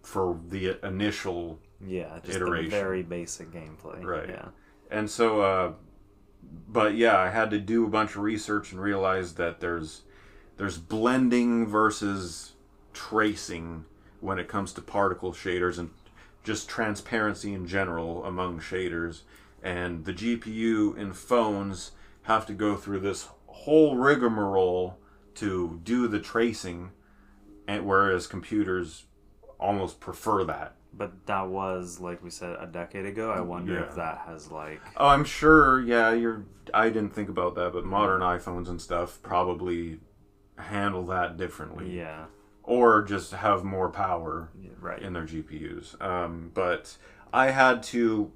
for the initial just iteration. The very basic gameplay. Right. Yeah. And so, I had to do a bunch of research and realize that there's blending versus tracing when it comes to particle shaders and just transparency in general among shaders. And the GPU in phones have to go through this whole rigmarole to do the tracing, and whereas computers almost prefer that. But that was, like we said, a decade ago. I wonder if that has, like... Oh, I'm sure, I didn't think about that, but modern iPhones and stuff probably handle that differently. Yeah. Or just have more power in their GPUs. But I had to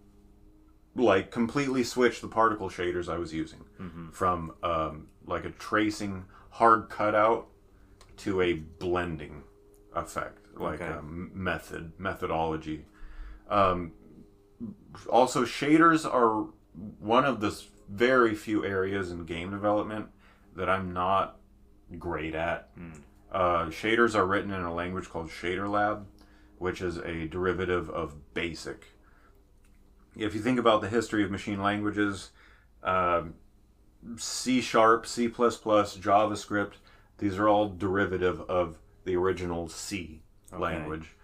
completely switch the particle shaders I was using from like a tracing hard cutout to a blending effect, methodology. Also, shaders are one of the very few areas in game development that I'm not great at. Shaders are written in a language called ShaderLab, which is a derivative of BASIC. If you think about the history of machine languages, C#, C++, JavaScript, these are all derivative of the original C language.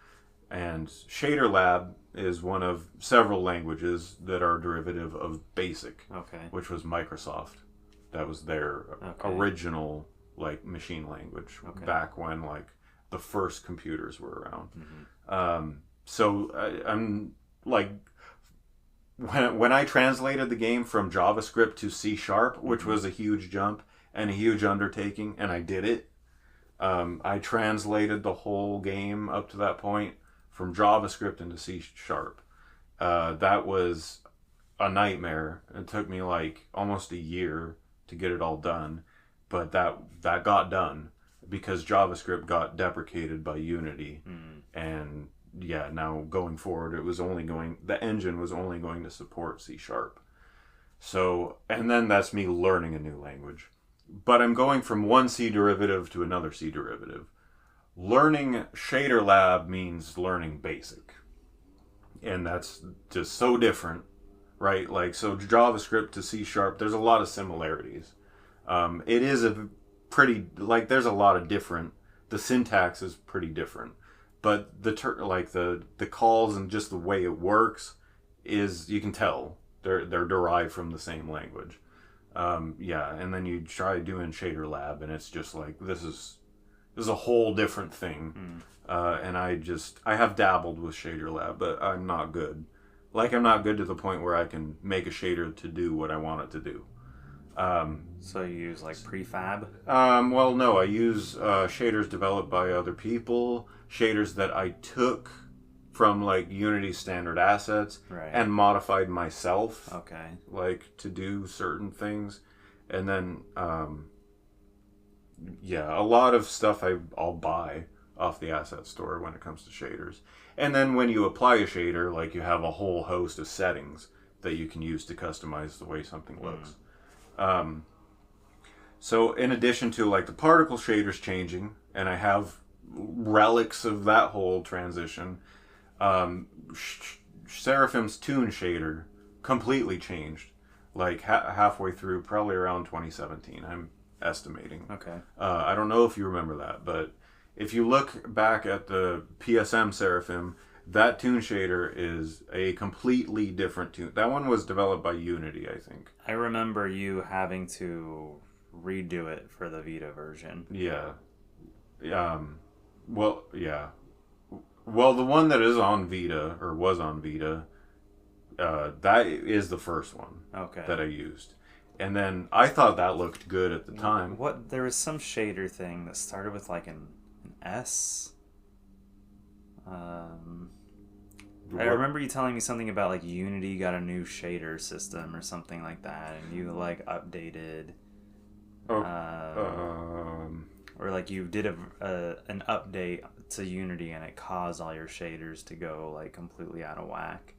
And ShaderLab is one of several languages that are derivative of BASIC, which was Microsoft. That was their original like machine language back when like the first computers were around. So I'm like, when I translated the game from JavaScript to C#, which was a huge jump and a huge undertaking, and I did it. I translated the whole game up to that point from JavaScript into C#. That was a nightmare. It took me like almost a year to get it all done, but that got done because JavaScript got deprecated by Unity, and yeah, now going forward, the engine was only going to support C#. So, and then that's me learning a new language. But I'm going from one C derivative to another C derivative. Learning Shader Lab means learning BASIC. And that's just so different, right? Like, so JavaScript to C#, there's a lot of similarities. It is a pretty, like, there's a lot of different, the syntax is pretty different. But the calls and just the way it works is, you can tell they're derived from the same language. And then you try doing Shader Lab, and it's just like, this is a whole different thing. And I have dabbled with Shader Lab, but I'm not good. Like, I'm not good to the point where I can make a shader to do what I want it to do. So you use like prefab? Well, no, I use shaders developed by other people, shaders that I took from like Unity standard assets and modified myself. Okay. Like to do certain things. And then, a lot of stuff I'll buy off the asset store when it comes to shaders. And then when you apply a shader, like you have a whole host of settings that you can use to customize the way something looks. So in addition to like the particle shaders changing, and I have relics of that whole transition, Seraphim's Toon shader completely changed, like halfway through, probably around 2017, I'm estimating. Okay. I don't know if you remember that, but if you look back at the PSM Seraphim, that Toon shader is a completely different tune. That one was developed by Unity, I think. I remember you having to redo it for the Vita version. Yeah. Well, yeah. Well, the one that is on Vita, or was on Vita, that is the first one that I used. And then I thought that looked good at the time. There was some shader thing that started with like an S. I remember you telling me something about like Unity got a new shader system or something like that, and you like updated. Or like you did an update to Unity and it caused all your shaders to go like completely out of whack.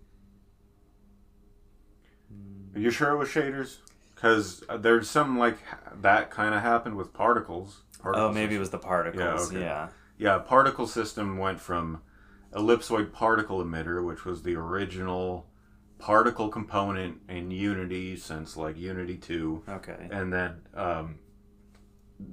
Are you sure it was shaders? Because there's some like that kind of happened with particles. Maybe it was the particles. Yeah, particle system went from ellipsoid particle emitter, which was the original particle component in Unity since like Unity 2. Okay. And then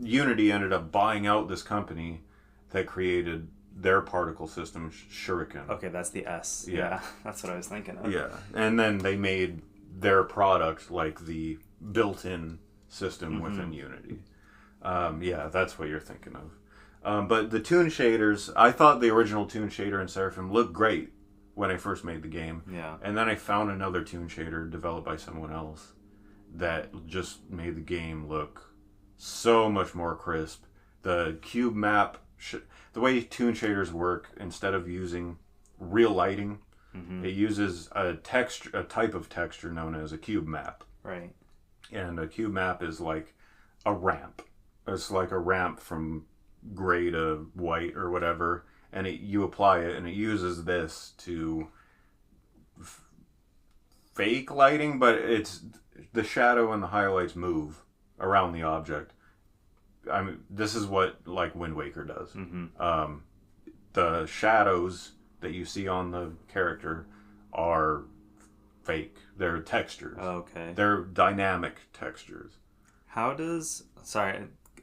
Unity ended up buying out this company that created their particle system, Shuriken. Okay, that's the S. Yeah, that's what I was thinking of. Yeah, and then they made their product like the built-in system within Unity. That's what you're thinking of. But the Toon shaders, I thought the original Toon shader in Seraphim looked great when I first made the game. Yeah. And then I found another Toon shader developed by someone else that just made the game look so much more crisp. The cube map, the way Toon shaders work, instead of using real lighting, it uses a type of texture known as a cube map. Right. And a cube map is like a ramp. It's like a ramp from gray to white or whatever, and you apply it, and it uses this to fake lighting, but it's the shadow and the highlights move around the object. I mean, this is what like Wind Waker does. The shadows that you see on the character are fake. They're textures. Okay. They're dynamic textures.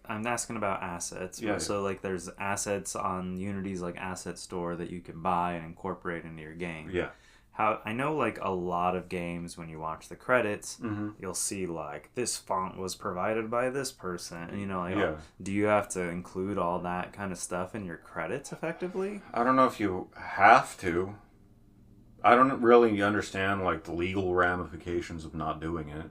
I'm asking about assets. Yeah. So like there's assets on Unity's like asset store that you can buy and incorporate into your game. Yeah. how I know like a lot of games when you watch the credits, mm-hmm. you'll see like this font was provided by this person, and you know, like, yeah. do you have to include all that kind of stuff in your credits effectively? I don't know if you have to. I don't really understand like the legal ramifications of not doing it.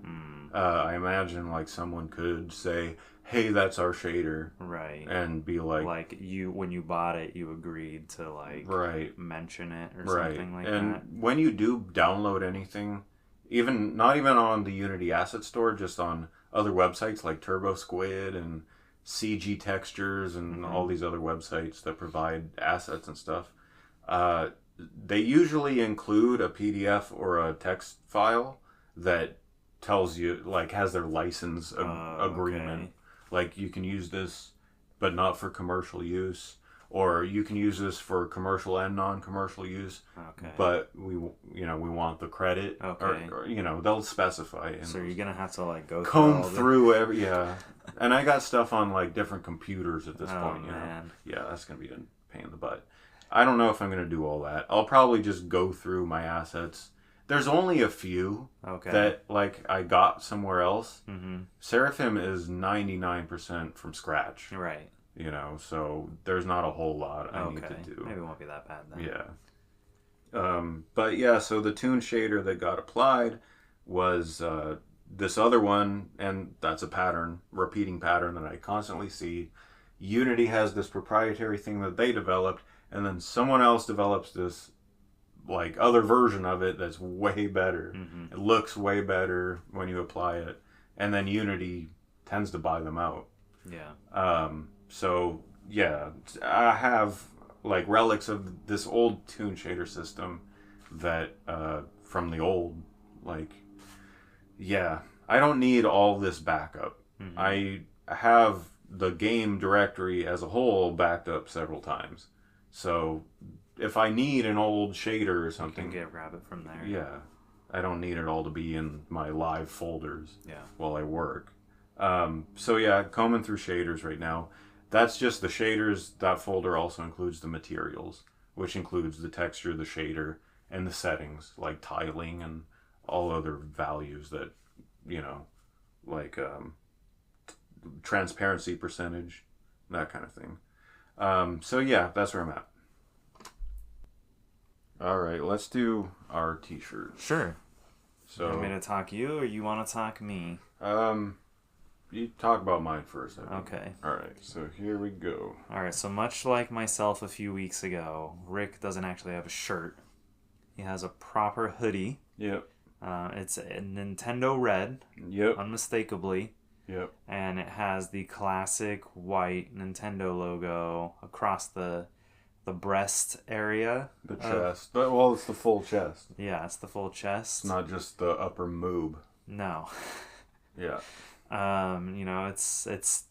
I imagine like someone could say, "Hey, that's our shader," right, and be like you when you bought it, you agreed to like right. mention it or right. something like and that. when you do download anything, not even on the Unity Asset Store, just on other websites like Turbo Squid and CG Textures and all these other websites that provide assets and stuff, they usually include a PDF or a text file that tells you, like, has their license agreement. Okay. Like, you can use this, but not for commercial use, or you can use this for commercial and non-commercial use. Okay. But we want the credit. Okay. Or they'll specify. So you're gonna have to like go comb through every And I got stuff on like different computers at this point. Man. Yeah, that's gonna be a pain in the butt. I don't know if I'm gonna do all that. I'll probably just go through my assets. There's only a few that like I got somewhere else. Mm-hmm. Seraphim is 99% from scratch. Right. So there's not a whole lot I need to do. Maybe it won't be that bad then. Yeah. But yeah, so the Toon shader that got applied was this other one, and that's a repeating pattern that I constantly see. Unity has this proprietary thing that they developed, and then someone else develops this like other version of it that's way better. Mm-hmm. It looks way better when you apply it, and then Unity tends to buy them out. Yeah. So yeah, I have like relics of this old Toon shader system that from the old, like, yeah, I don't need all this backup. Mm-hmm. I have the game directory as a whole backed up several times. So if I need an old shader or something, you can grab it from there. Yeah. I don't need it all to be in my live folders while I work. So yeah, combing through shaders right now. That's just the shaders. That folder also includes the materials, which includes the texture, the shader, and the settings, like tiling and all other values that, like transparency percentage, that kind of thing. So yeah, that's where I'm at. All right, let's do our t-shirt. Sure. So, you want me to talk you, or you want to talk me? You talk about mine first, I think. Okay. All right, so here we go. All right, so much like myself a few weeks ago, Rick doesn't actually have a shirt. He has a proper hoodie. Yep. It's a Nintendo red. Yep. Unmistakably. Yep. And it has the classic white Nintendo logo across the breast area. The chest. Well, it's the full chest. Yeah, it's the full chest. It's not just the upper moob. No. Yeah. It's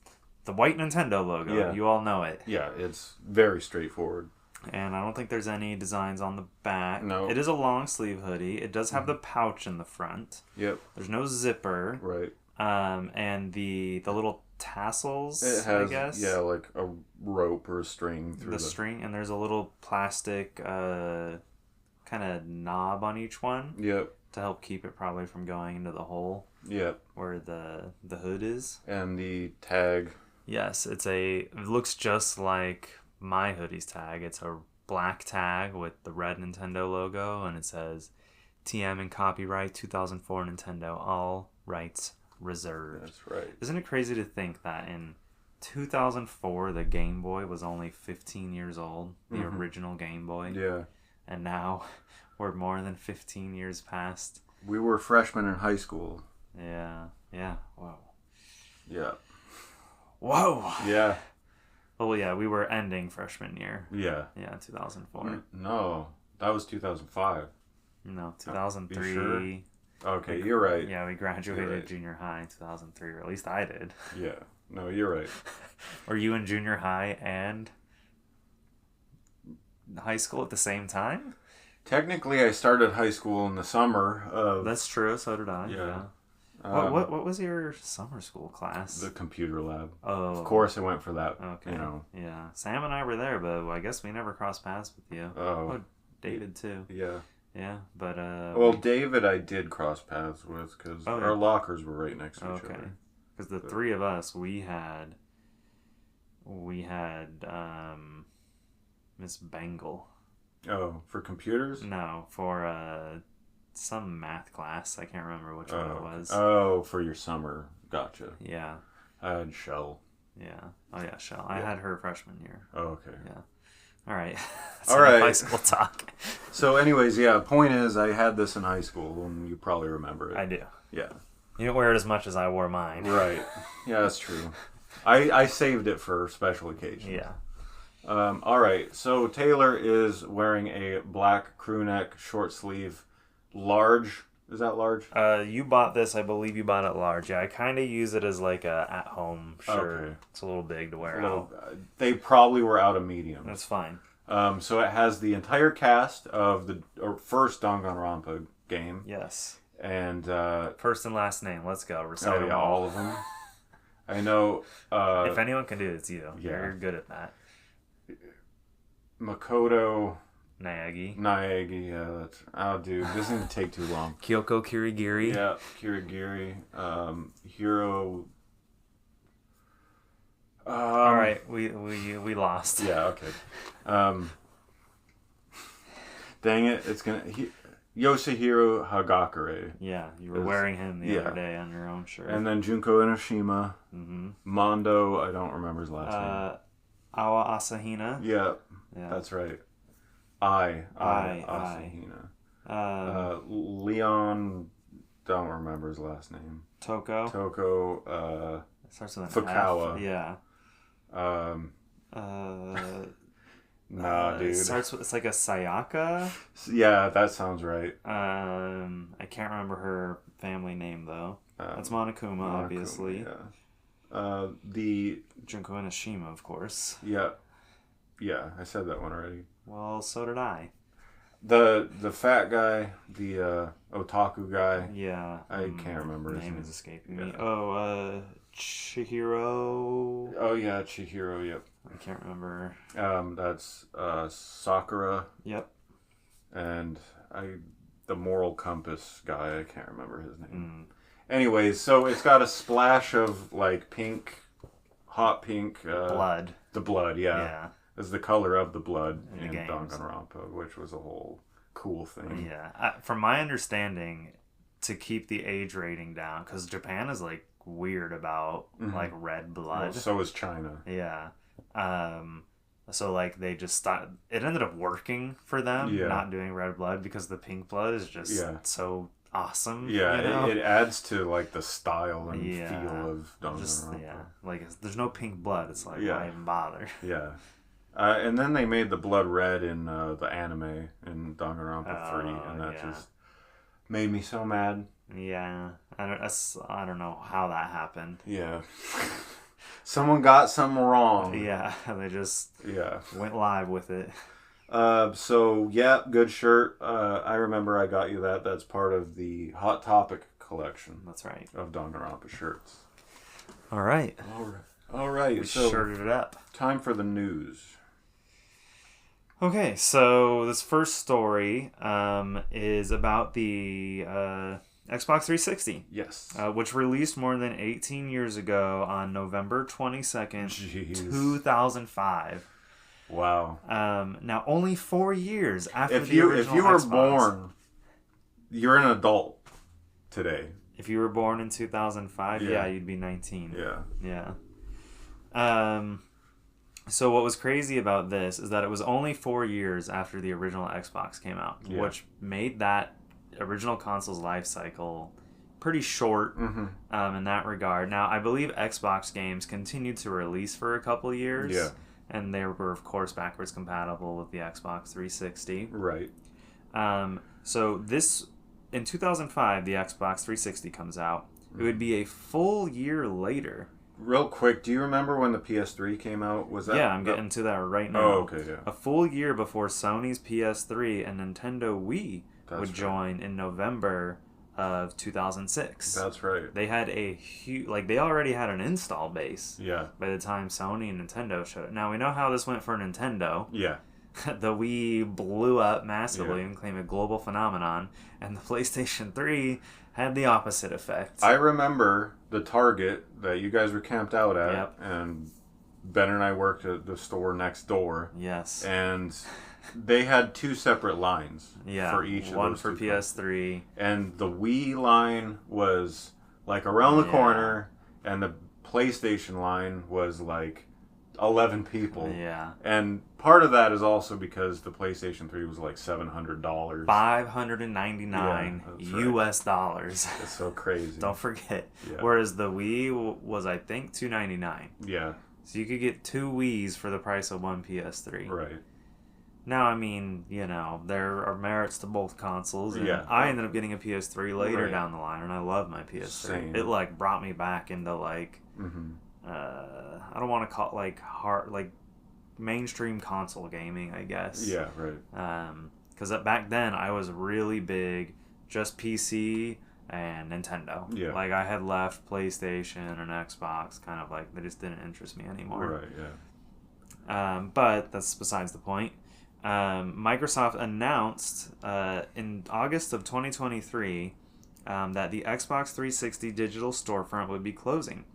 the white Nintendo logo. Yeah. You all know it. Yeah, it's very straightforward. And I don't think there's any designs on the back. No. It is a long sleeve hoodie. It does have the pouch in the front. Yep. There's no zipper. Right. And the little tassels, it has, I guess. Yeah, like a rope or a string through the string, and there's a little plastic kind of knob on each one. Yep. To help keep it probably from going into the hole. Yep. Where the hood is. And the tag. Yes, it looks just like my hoodie's tag. It's a black tag with the red Nintendo logo, and it says TM and copyright 2004 Nintendo, all rights reserved. That's right. Isn't it crazy to think that in 2004 the Game Boy was only 15 years old, the original Game Boy? Yeah. And now we're more than 15 years past. We were freshmen in high school. Yeah. Whoa. Yeah. Whoa. Yeah. Well, yeah, we were ending freshman year. Yeah. Yeah, 2004. No, that was 2005. No, 2003. You sure? Okay, you're right. Yeah, we graduated junior high in 2003, or at least I did. Yeah. No, you're right. Were you in junior high and high school at the same time? Technically, I started high school in the summer of... That's true, so did I. Yeah. What was your summer school class? The computer lab. Oh. Of course I went for that. Okay. Yeah. Sam and I were there, but I guess we never crossed paths with you. Oh. Dated too. Yeah. Yeah, but well, David, I did cross paths with because our lockers were right next to each other. Because the three of us, we had Miss Bengal. Oh, for computers? No, for some math class. I can't remember which one it was. Oh, for your summer. Gotcha. Yeah. I had Shell. Yeah. Oh yeah, Shell. I had her freshman year. Oh, okay. Yeah. All right. All right. High school talk. So, anyways, point is, I had this in high school, and you probably remember it. I do. Yeah. You don't wear it as much as I wore mine. Right. Yeah, that's true. I saved it for special occasions. Yeah. All right. So Taylor is wearing a black crew neck short sleeve, large. Is that large? You bought this. I believe you bought it large. Yeah, I kind of use it as like a at-home shirt. Okay. It's a little big to wear out. They probably were out of medium. That's fine. So it has the entire cast of the first Danganronpa game. Yes. And first and last name. Let's go. Recite them all of them. I know. If anyone can do it, it's you. Yeah. You're good at that. Makoto Naegi, yeah, that's... Oh, dude, this doesn't take too long. Kyoko Kirigiri. Yeah, Kirigiri. Hiro... All right, we lost. Yeah, okay. Dang it, it's gonna... Yoshihiro Hagakure. Yeah, you were wearing him the other day on your own shirt. And then Junko Enoshima. Mm-hmm. Mondo, I don't remember his last name. Awa Asahina. Yeah, that's right. Asahina. Leon, don't remember his last name. Toko. It starts with an Fukawa. F. Yeah. Nah, dude. It's like a Sayaka. Yeah, that sounds right. I can't remember her family name though. That's Monokuma, obviously. Yeah. The Junko Enoshima, of course. Yeah. Yeah, I said that one already. Well, so did I. The fat guy, the otaku guy. Yeah. I can't remember his name. Is escaping me. Oh, Chihiro. Oh yeah, Chihiro. Yep. I can't remember. That's Sakura. Yep. And the moral compass guy. I can't remember his name. Anyways, so it's got a splash of like pink, hot pink. Blood. The blood, yeah. Is the color of the blood in Danganronpa, which was a whole cool thing. Yeah. From my understanding, to keep the age rating down, because Japan is like weird about like red blood. Well, so is China. Yeah. So like they just stopped. It ended up working for them, not doing red blood, because the pink blood is just so awesome. Yeah, you know? it adds to like the style and feel of Danganronpa. Like there's no pink blood. It's like why even bother? Yeah. And then they made the blood red in the anime in Danganronpa 3, and that just made me so mad. Yeah, I don't know how that happened. Yeah. Someone got something wrong. Yeah, they just went live with it. So, good shirt. I remember I got you that. That's part of the Hot Topic collection. That's right. Of Danganronpa shirts. All right. We shirted it up. Time for the news. Okay, so this first story is about the Xbox 360. Yes. Which released more than 18 years ago on November 22nd, 2005. Wow. Now, only 4 years after the original Xbox. If you were born, you're an adult today. If you were born in 2005, you'd be 19. Yeah. So what was crazy about this is that it was only 4 years after the original Xbox came out, which made that original console's life cycle pretty short in that regard. Now, I believe Xbox games continued to release for a couple years, and they were, of course, backwards compatible with the Xbox 360. Right. So this, in 2005, the Xbox 360 comes out. It would be a full year later. Real quick, do you remember when the PS3 came out? Was that? Yeah, I'm getting to that right now. Oh, okay, yeah. A full year before Sony's PS3 and Nintendo Wii would join in November of 2006. That's right. They had a huge, they already had an install base. Yeah. By the time Sony and Nintendo showed it. Now, we know how this went for Nintendo. Yeah. the Wii blew up massively and became a global phenomenon, and the PlayStation 3 had the opposite effect. I remember the Target that you guys were camped out at, and Ben and I worked at the store next door. Yes. And they had 2 separate lines for each of those. One for PS3. And the Wii line was like around the corner, and the PlayStation line was like 11 people. Yeah. And part of that is also because the PlayStation 3 was like $700. $599 US dollars. That's so crazy. Don't forget. Yeah. Whereas the Wii was, I think, $299. Yeah. So you could get 2 Wiis for the price of one PS3. Right. Now, I mean, there are merits to both consoles. And I ended up getting a PS3 later down the line, and I love my PS3. Same. It, like, brought me back into, like, I don't want to call it, like, hard, like, mainstream console gaming, I guess. Yeah, right. Because back then, I was really big, just PC and Nintendo. Yeah. Like, I had left PlayStation and Xbox, kind of like, they just didn't interest me anymore. Right, yeah. But that's besides the point. Microsoft announced in August of 2023 that the Xbox 360 digital storefront would be closing.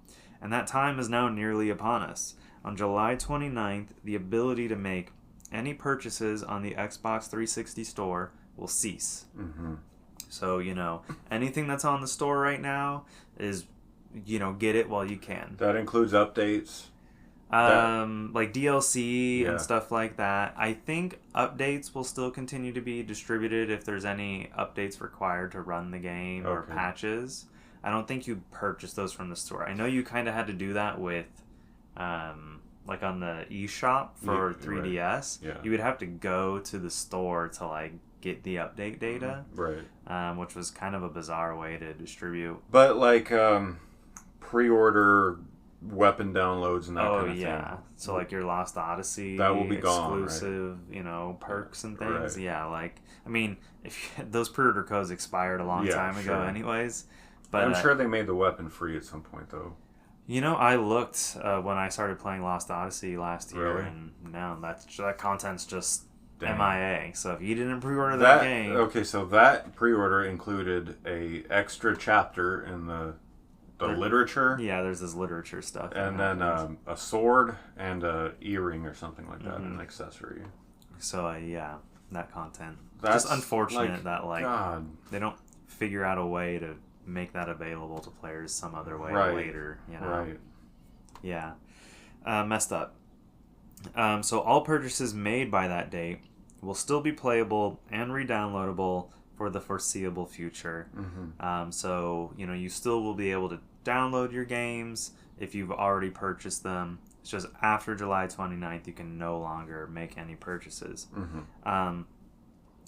And that time is now nearly upon us. On July 29th, the ability to make any purchases on the Xbox 360 store will cease. Mm-hmm. So, anything that's on the store right now is, get it while you can. That includes updates. Like DLC and stuff like that. I think updates will still continue to be distributed if there's any updates required to run the game or patches. I don't think you purchase those from the store. I know you kind of had to do that with, like on the eShop for 3DS. Right. Yeah. You would have to go to the store to like get the update data. Right. Which was kind of a bizarre way to distribute. But like pre-order weapon downloads and that kind of thing. So like your Lost Odyssey, that will be exclusive, gone, perks and things. Right. Yeah, like I mean, those pre-order codes expired a long time ago, anyways. But I'm sure they made the weapon free at some point, though. I looked when I started playing Lost Odyssey last year, and now that content's just MIA. So if you didn't pre-order that game, okay, so that pre-order included a extra chapter in the literature. Yeah, there's this literature stuff. And then a sword and a earring or something like that, an accessory. So, that content. That's just unfortunate that, they don't figure out a way to make that available to players some other way later, Right. Yeah. Messed up. So all purchases made by that date will still be playable and re-downloadable for the foreseeable future. Mm-hmm. So, you still will be able to download your games if you've already purchased them. It's just after July 29th, you can no longer make any purchases. Mm-hmm.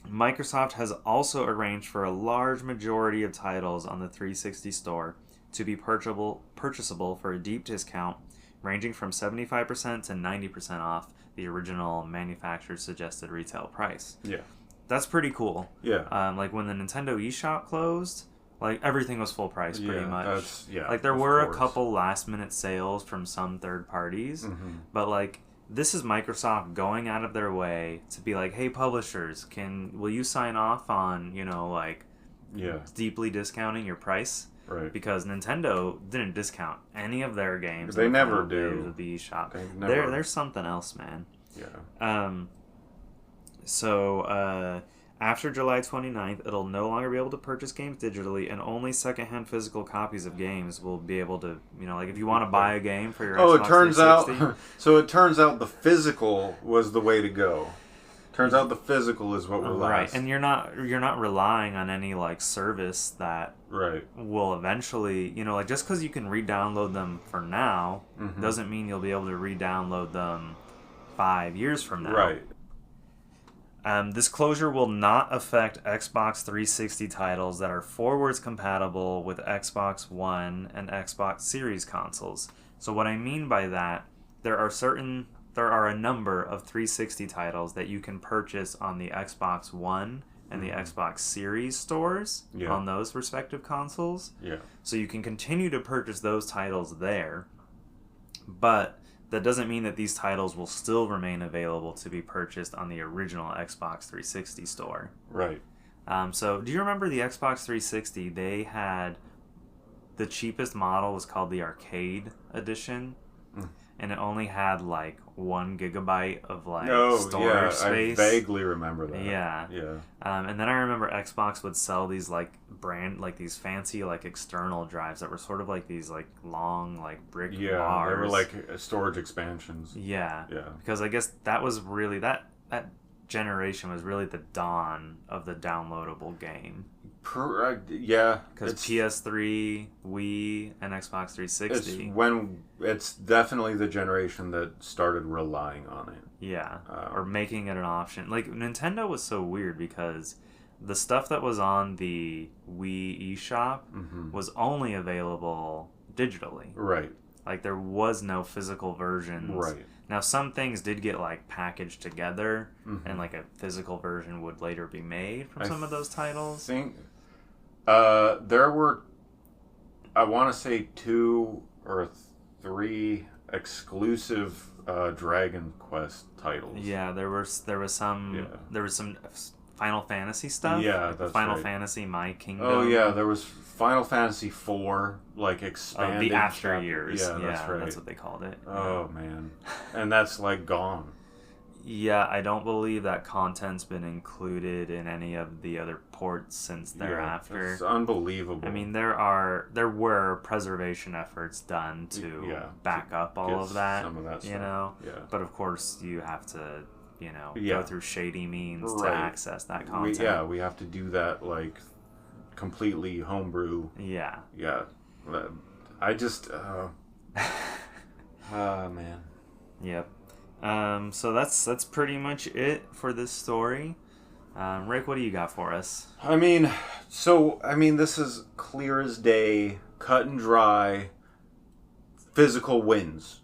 Microsoft has also arranged for a large majority of titles on the 360 store to be purchasable for a deep discount, ranging from 75% to 90% off the original manufacturer's suggested retail price. Yeah. That's pretty cool. Yeah. Like when the Nintendo eShop closed, like everything was full price pretty much. Like there were a couple last minute sales from some third parties, but like this is Microsoft going out of their way to be like, hey publishers, will you sign off on, deeply discounting your price? Right. Because Nintendo didn't discount any of their games. They never do. With the eShop. Never. There's something else, man. Yeah. So, after July 29th, it'll no longer be able to purchase games digitally, and only secondhand physical copies of games will be able to, like if you want to buy a game for your Xbox 360. It turns out the physical was the way to go. Turns out the physical is what will last. Right, and you're not relying on any like service that will eventually, like just because you can re-download them for now doesn't mean you'll be able to re-download them 5 years from now. Right. This closure will not affect Xbox 360 titles that are forwards compatible with Xbox One and Xbox Series consoles. So what I mean by that, there are a number of 360 titles that you can purchase on the Xbox One and the Xbox Series stores on those respective consoles. Yeah. So you can continue to purchase those titles there, but that doesn't mean that these titles will still remain available to be purchased on the original Xbox 360 store. Right. So do you remember the Xbox 360? They had the cheapest model was called the Arcade Edition, and it only had like 1 gigabyte of storage space. I vaguely remember that. Yeah. And then I remember Xbox would sell these these fancy external drives that were sort of like these long brick bars. Yeah, they were like storage expansions. Yeah. Because I guess that was really that generation was really the dawn of the downloadable game. Yeah, because PS3, Wii, and Xbox 360. It's definitely the generation that started relying on it. Yeah, or making it an option. Like Nintendo was so weird because the stuff that was on the Wii eShop was only available digitally. Right. Like there was no physical versions. Right. Now some things did get packaged together, and a physical version would later be made from some of those titles. I think there were, I want to say 2 or 3 exclusive Dragon Quest titles. Yeah, there was some Final Fantasy stuff. Yeah, that's Final right. Fantasy My Kingdom. Oh yeah, there was Final Fantasy IV, expanded. The after years. Yeah, that's right. That's what they called it. Oh man, and that's gone. Yeah, I don't believe that content's been included in any of the other ports since thereafter. Yeah, it's unbelievable. I mean, there were preservation efforts done to back up all of that. Some of that stuff. But of course, you have to. Go through shady means to access that content. We have to do that completely homebrew. Yeah. Yeah. I just, man. Yep. So that's pretty much it for this story. Rick, what do you got for us? I mean, this is clear as day, cut and dry, physical wins.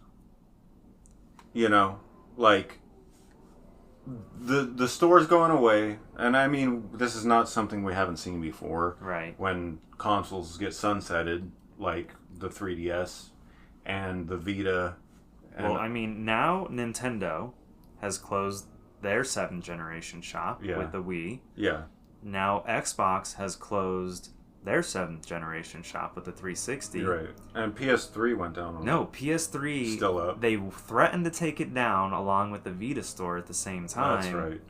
The store's going away, and I mean, this is not something we haven't seen before. Right. When consoles get sunsetted, like the 3DS and the Vita. Well, I mean, now Nintendo has closed their 7th generation shop with the Wii. Yeah. Now Xbox has closed their 7th generation shop with the 360. You're right. And PS3 went down. No, PS3 still up. They threatened to take it down along with the Vita store at the same time. That's right.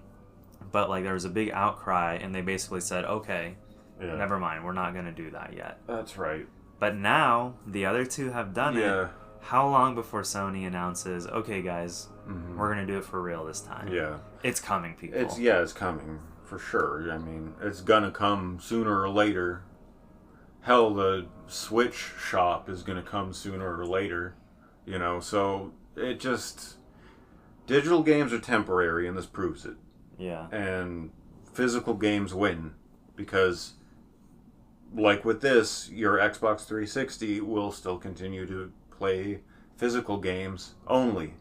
But there was a big outcry, and they basically said, "Okay, never mind. We're not going to do that yet." That's right. But now the other two have done it. How long before Sony announces, "Okay, guys, we're going to do it for real this time"? Yeah. It's coming, people. It's coming for sure. I mean, it's gonna come sooner or later. Hell, the Switch shop is going to come sooner or later, so it just... Digital games are temporary, and this proves it. Yeah. And physical games win, because, with this, your Xbox 360 will still continue to play physical games only,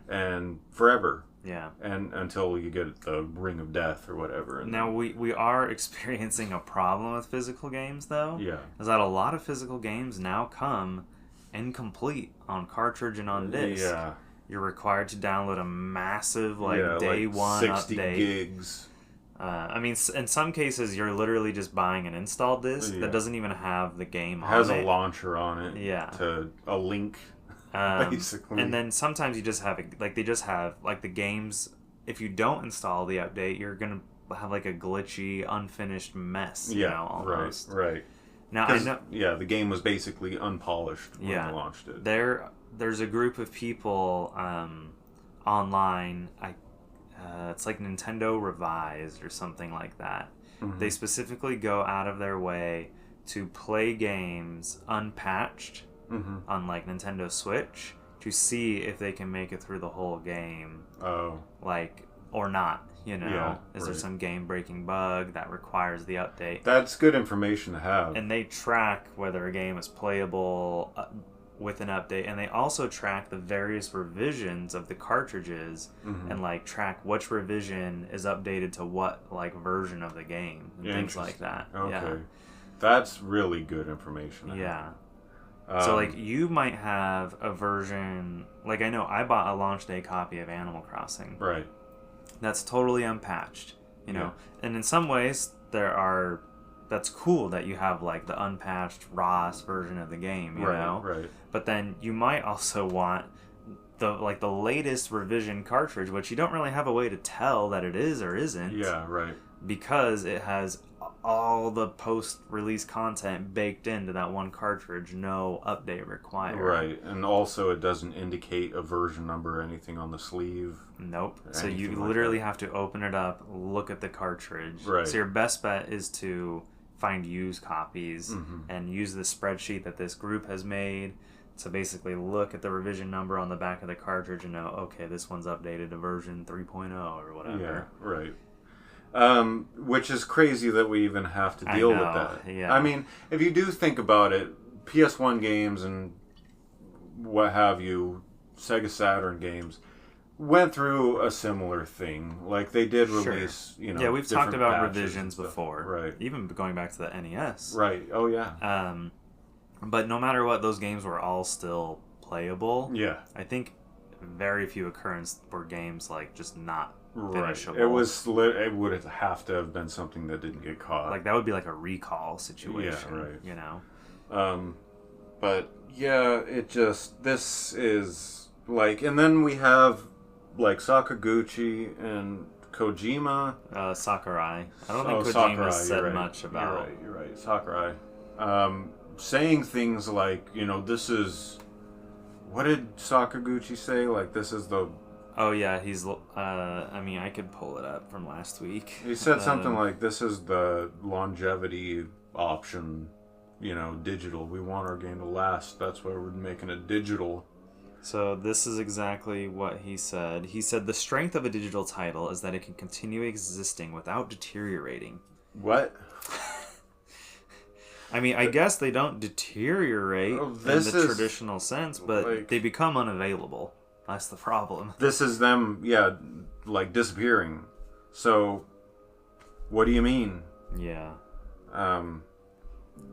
and forever. Yeah. And until you get the Ring of Death or whatever. And now, we are experiencing a problem with physical games, though. Yeah. Is that a lot of physical games now come incomplete on cartridge and on disc. Yeah. You're required to download a massive, day one 60 update. gigs. I mean, in some cases, you're literally just buying an install disc that doesn't even have the game on it. Has a launcher on it. Yeah. To a link. Basically. And then sometimes you just have they just have the games. If you don't install the update, you're gonna have a glitchy, unfinished mess. Almost. Right. Now I know. Yeah, the game was basically unpolished when they launched it. There's a group of people online. It's like Nintendo Revised or something like that. They specifically go out of their way to play games unpatched. On Nintendo Switch to see if they can make it through the whole game. Oh. Or not, Is there some game-breaking bug that requires the update? That's good information to have. And they track whether a game is playable with an update, and they also track the various revisions of the cartridges and track which revision is updated to what version of the game and things like that. Okay. Yeah. That's really good information to have. Yeah. So, like, you might have a version... Like, I know I bought a launch day copy of Animal Crossing. Right. That's totally unpatched, you know? And in some ways, that's cool that you have, like, the unpatched, rawest version of the game, you know? Right. But then you might also want the latest revision cartridge, which you don't really have a way to tell that it is or isn't. Yeah, right. Because it has all the post-release content baked into that one cartridge, no update required. Right, and also it doesn't indicate a version number or anything on the sleeve. Nope. So you literally have to open it up, look at the cartridge. Right. So your best bet is to find used copies and use the spreadsheet that this group has made to basically look at the revision number on the back of the cartridge and know, okay, this one's updated to version 3.0 or whatever. Yeah, right. Which is crazy that we even have to deal with that. Yeah. I mean, if you do think about it, PS1 games and what have you, Sega Saturn games, went through a similar thing. Like, they did release, you know... Yeah, we've talked about revisions before. Right. Even going back to the NES. Right. Oh, yeah. But no matter what, those games were all still playable. Yeah. I think very few occurrences were games, like, just not finishable. It would have to have been something that didn't get caught. Like, that would be like a recall situation. Yeah, right. You know? But, yeah, this is, like... And then we have, like, Sakaguchi and Kojima. Sakurai. I don't think Kojima said much about... You're right. Sakurai. Saying things like, you know, this is... What did Sakaguchi say? Like, this is the... Oh, yeah, he's... I mean, I could pull it up from last week. He said something like, this is the longevity option, you know, digital. We want our game to last. That's why we're making it digital. So this is exactly what he said. He said, the strength of a digital title is that it can continue existing without deteriorating. What? I mean, I guess they don't deteriorate in the traditional sense, but like, they become unavailable. That's the problem. This is them, like disappearing. So, what do you mean? Yeah. Yeah.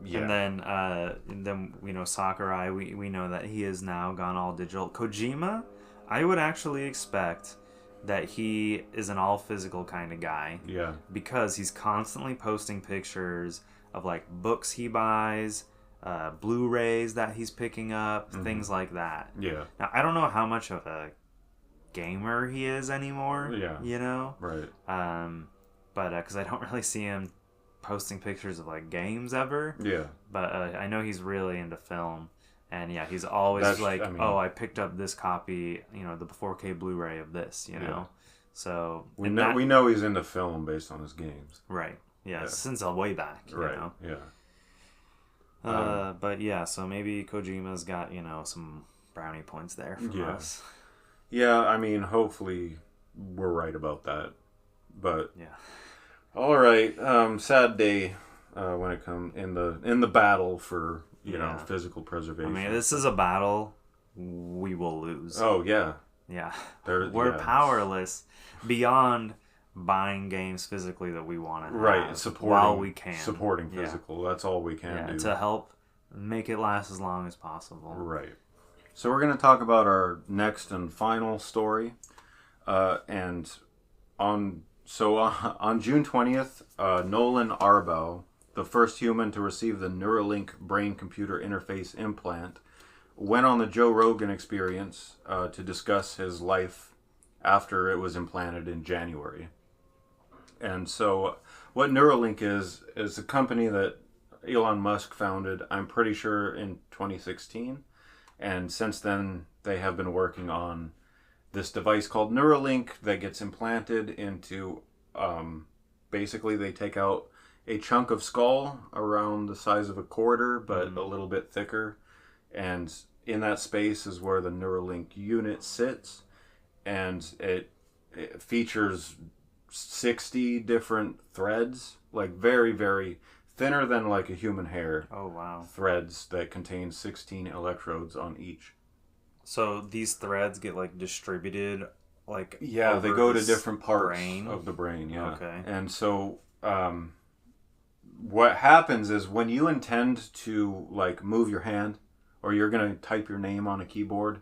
And then you know, Sakurai, we know that he has now gone all digital. Kojima, I would actually expect that he is an all physical kind of guy. Yeah. Because he's constantly posting pictures of like books he buys, Blu-rays that he's picking up, things like that. Yeah. Now, I don't know how much of a gamer he is anymore. Yeah. You know? Right. But because I don't really see him posting pictures of like games ever. Yeah. But I know he's really into film. And yeah, he's always I picked up this copy, you know, the 4K Blu-ray of this, you know. So we know he's into film based on his games. Right. Yeah, since way back, you know. Yeah. But yeah, so maybe Kojima's got, you know, some brownie points there for us. Yeah, I mean, hopefully we're right about that. But yeah. All right, sad day when it comes in the battle for you know physical preservation. I mean, this is a battle we will lose. Oh yeah, yeah. We're powerless beyond buying games physically that we want to have while we can. Supporting physical, that's all we can do. To help make it last as long as possible. Right. So we're going to talk about our next and final story. And on June 20th, Noland Arbaugh, the first human to receive the Neuralink brain-computer interface implant, went on the Joe Rogan Experience to discuss his life after it was implanted in January. And so what Neuralink is a company that Elon Musk founded, I'm pretty sure, in 2016. And since then, they have been working on this device called Neuralink that gets implanted into, basically they take out a chunk of skull around the size of a quarter, but a little bit thicker. And in that space is where the Neuralink unit sits. And it features 60 different threads, like very, very thinner than like a human hair. Oh, wow. Threads that contain 16 electrodes on each. So these threads get like distributed like they go to different parts brain? Of the brain, yeah. Okay. And so what happens is when you intend to like move your hand or you're going to type your name on a keyboard,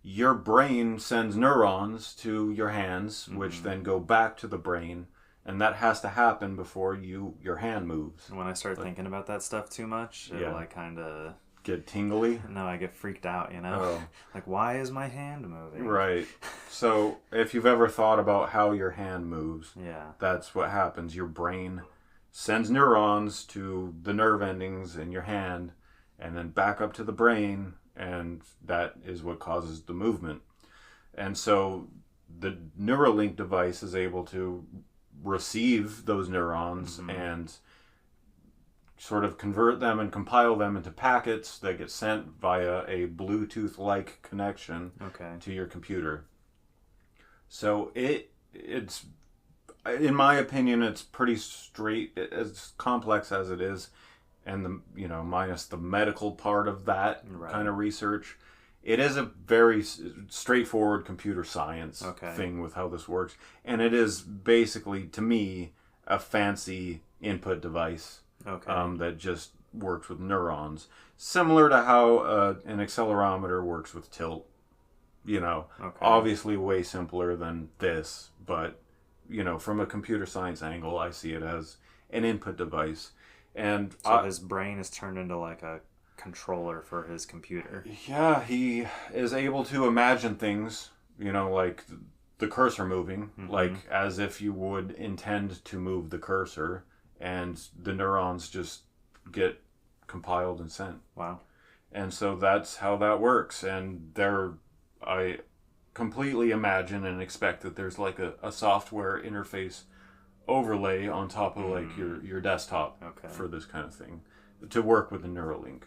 your brain sends neurons to your hands, which then go back to the brain. And that has to happen before your hand moves. When I start thinking about that stuff too much, it'll like kind of... Get tingly? No, I get freaked out, you know? Oh. Like, why is my hand moving? Right. So, if you've ever thought about how your hand moves, yeah, that's what happens. Your brain sends neurons to the nerve endings in your hand, and then back up to the brain, and that is what causes the movement. And so, the Neuralink device is able to receive those neurons and sort of convert them and compile them into packets that get sent via a Bluetooth-like connection to your computer. So it's in my opinion, it's pretty straight, as complex as it is, and minus the medical part of that kind of research. It is a very straightforward computer science thing with how this works. And it is basically, to me, a fancy input device that just works with neurons. Similar to how an accelerometer works with tilt. Obviously way simpler than this. But, from a computer science angle, I see it as an input device. And so his brain is turned into like a controller for his computer. Yeah, he is able to imagine things, like the cursor moving, like as if you would intend to move the cursor, and the neurons just get compiled and sent. Wow. And so that's how that works. And I completely imagine and expect that there's like a software interface overlay on top of like your desktop for this kind of thing to work with the Neuralink.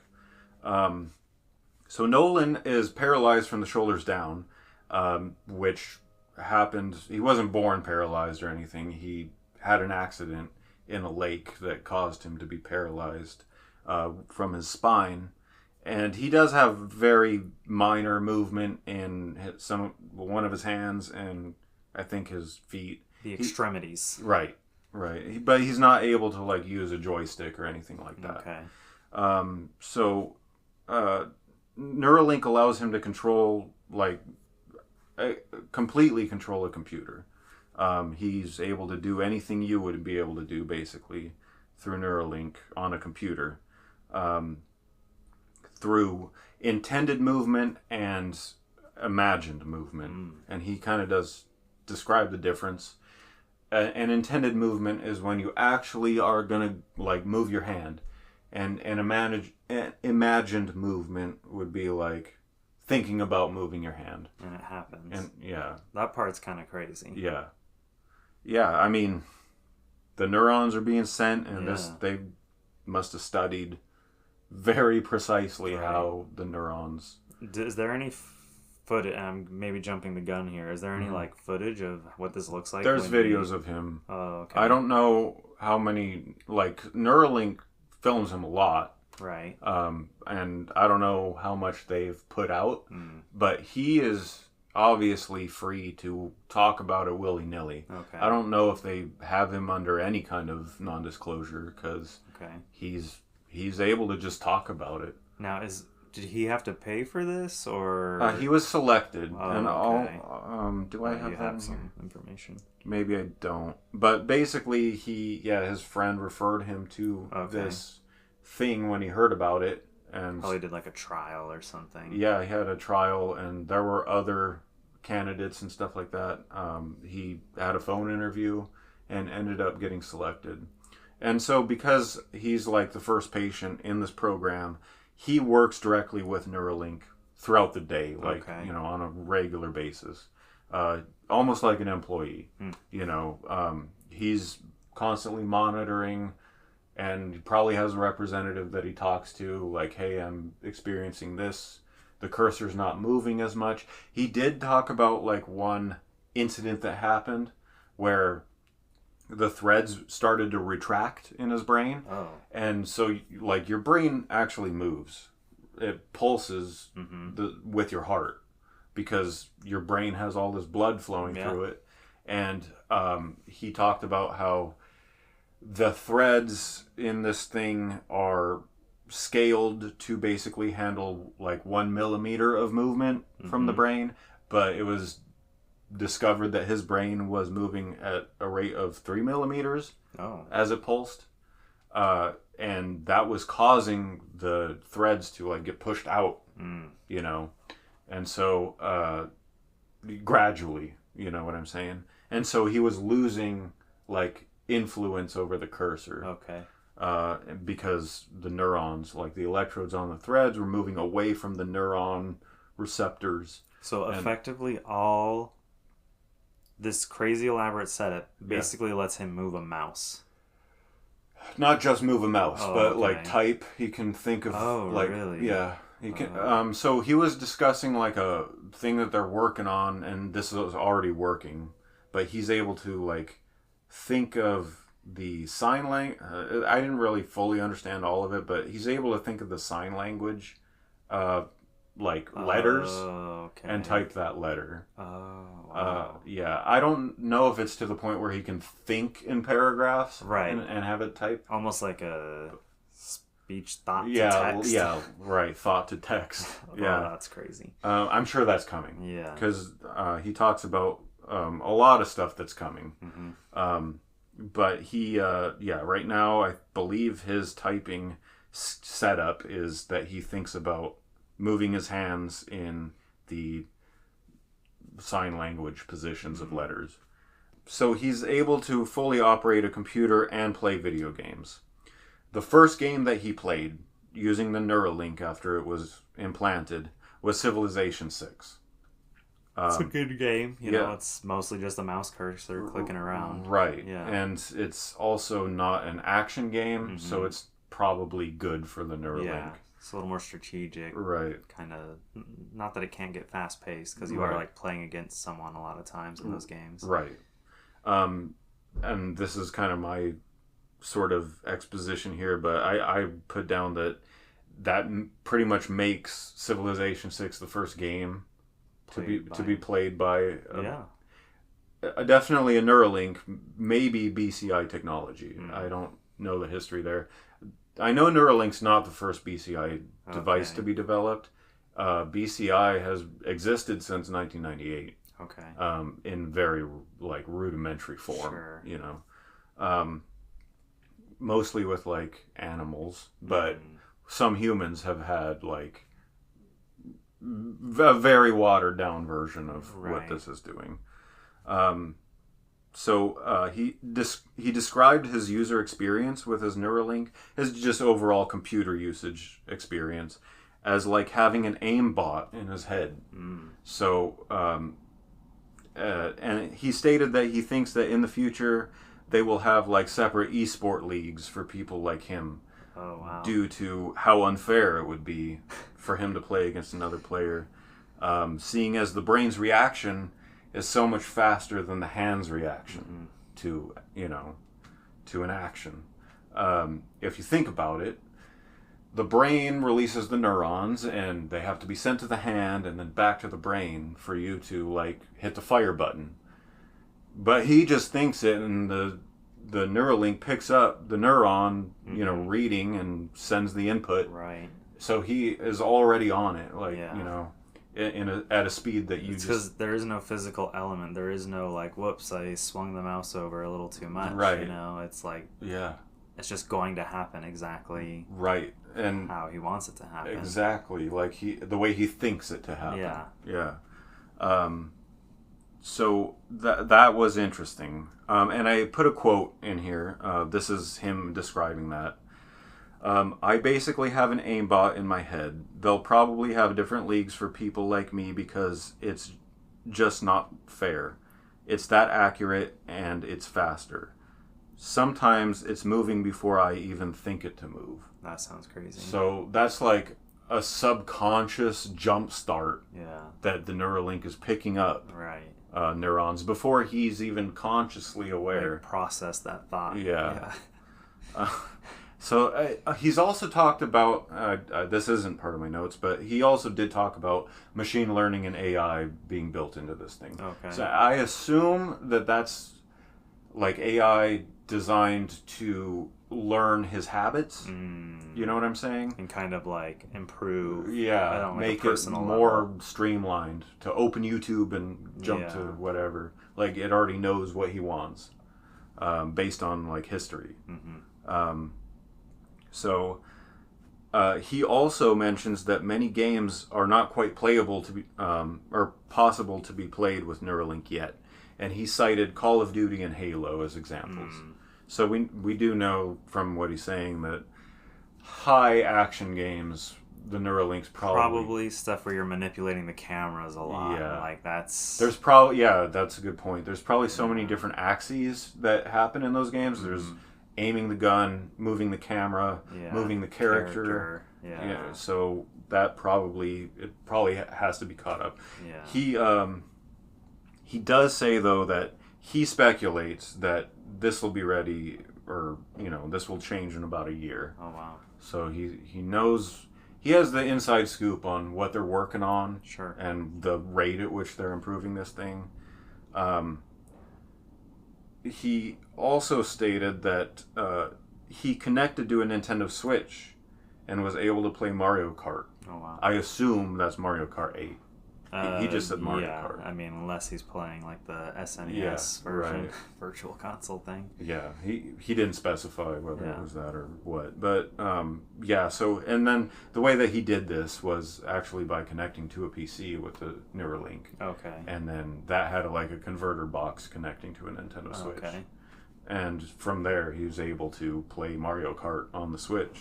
So Nolan is paralyzed from the shoulders down, which happened. He wasn't born paralyzed or anything. He had an accident in a lake that caused him to be paralyzed from his spine. And he does have very minor movement in one of his hands and I think his feet. The extremities. Right. But he's not able to like use a joystick or anything like that. Okay. So Neuralink allows him to completely control a computer. He's able to do anything you would be able to do, basically, through Neuralink on a computer. Through intended movement and imagined movement. And he kind of does describe the difference. An intended movement is when you actually are going to like move your hand. And imagined movement would be like thinking about moving your hand. And it happens. And yeah. That part's kind of crazy. Yeah. Yeah, I mean, the neurons are being sent, and they must have studied very precisely how the neurons... Is there any footage, I'm maybe jumping the gun here, is there any like footage of what this looks like? There's videos of him. Oh, okay. I don't know how many, like, Neuralink films him a lot. Right. And I don't know how much they've put out, but he is obviously free to talk about it willy-nilly. Okay. I don't know if they have him under any kind of non-disclosure because he's able to just talk about it. Now, did he have to pay for this, or he was selected? Oh, and okay. Do I have some information? Maybe I don't. But basically, his friend referred him to this thing when he heard about it, and probably did like a trial or something. Yeah, he had a trial, and there were other candidates and stuff like that. He had a phone interview and ended up getting selected. And so because he's like the first patient in this program, he works directly with Neuralink throughout the day, like, on a regular basis. Almost like an employee. He's constantly monitoring, and he probably has a representative that he talks to, like, hey, I'm experiencing this. The cursor's not moving as much. He did talk about, like, one incident that happened where the threads started to retract in his brain. Oh. And so, like, your brain actually moves. It pulses with your heart because your brain has all this blood flowing through it. And he talked about how the threads in this thing are scaled to basically handle like 1 millimeter of movement from the brain, but it was discovered that his brain was moving at a rate of 3 millimeters as it pulsed. And that was causing the threads to like get pushed out, you know, and so gradually, you know what I'm saying? And so he was losing like influence over the cursor. Okay. Because the neurons, like the electrodes on the threads, were moving away from the neuron receptors. So effectively, all this crazy elaborate setup basically lets him move a mouse. Not just move a mouse, but like type. He can think of really? Yeah. He can. So he was discussing like a thing that they're working on, and this is already working, but he's able to like think of the sign language. I didn't really fully understand all of it, but he's able to think of the sign language, like letters, and type that letter. Yeah, I don't know if it's to the point where he can think in paragraphs, right, and have it type, almost like a speech thought to text. Yeah, right, thought to text. Yeah, that's crazy. I'm sure that's coming. Yeah, because he talks about a lot of stuff that's coming. But he, right now, I believe his typing setup is that he thinks about moving his hands in the sign language positions of letters. So he's able to fully operate a computer and play video games. The first game that he played, using the Neuralink after it was implanted, was Civilization 6. It's a good game. You know, it's mostly just a mouse cursor clicking around. Right. Yeah. And it's also not an action game, so it's probably good for the Neuralink. Yeah. It's a little more strategic. Right. Kind of, not that it can't get fast paced, because you are like playing against someone a lot of times in those games. Right. And this is kind of my sort of exposition here, but I put down that pretty much makes Civilization 6 the first game to be played by definitely a Neuralink, maybe BCI technology. I don't know the history there. I know Neuralink's not the first BCI device to be developed. BCI has existed since 1998. Okay. In very like rudimentary form, you know, mostly with like animals, but some humans have had like a very watered down version of what this is doing. So he described his user experience with his Neuralink, his just overall computer usage experience, as like having an aimbot in his head. So and he stated that he thinks that in the future they will have like separate esport leagues for people like him. Oh, wow. Due to how unfair it would be for him to play against another player, seeing as the brain's reaction is so much faster than the hand's reaction to an action. If you think about it, the brain releases the neurons, and they have to be sent to the hand and then back to the brain for you to like hit the fire button. But he just thinks it, and the Neuralink picks up the neuron, you know, reading and sends the input. Right. So he is already on it, like, you know, at a speed that you because there is no physical element. There is no like, whoops, I swung the mouse over a little too much. Right. You know, it's like, it's just going to happen exactly. Right. And how he wants it to happen. Exactly. Like the way he thinks it to happen. Yeah. Yeah. So that was interesting. And I put a quote in here. This is him describing that. I basically have an aimbot in my head. They'll probably have different leagues for people like me because it's just not fair. It's that accurate and it's faster. Sometimes it's moving before I even think it to move. That sounds crazy. So that's like a subconscious jump start that the Neuralink is picking up. Right. Neurons before he's even consciously aware. Like process that thought. Yeah. So he's also talked about, this isn't part of my notes, but he also did talk about machine learning and AI being built into this thing. Okay. So I assume that that's like AI designed to learn his habits. You know what I'm saying? And kind of like improve. Yeah, make it more streamlined to open YouTube and jump to whatever. Like it already knows what he wants, based on like history. So he also mentions that many games are not quite playable to be, or possible to be played with Neuralink yet, and he cited Call of Duty and Halo as examples. So we do know from what he's saying that high action games, the Neuralink's probably stuff where you're manipulating the cameras a lot. Yeah, like that's that's a good point. There's probably so many different axes that happen in those games. There's aiming the gun, moving the camera, moving the character. Yeah. So that probably has to be caught up. Yeah. He does say though that he speculates that this will be ready, or this will change in about a year. Oh wow. So he knows, he has the inside scoop on what they're working on. Sure. And the rate at which they're improving this thing. He also stated that he connected to a Nintendo Switch and was able to play Mario Kart. Oh wow. I assume that's Mario Kart 8. He just said Mario Kart. I mean, unless he's playing like the SNES version, virtual console thing. Yeah, he didn't specify whether it was that or what. But so, and then the way that he did this was actually by connecting to a PC with the Neuralink. Okay. And then that had a converter box connecting to a Nintendo Switch. Okay. And from there, he was able to play Mario Kart on the Switch.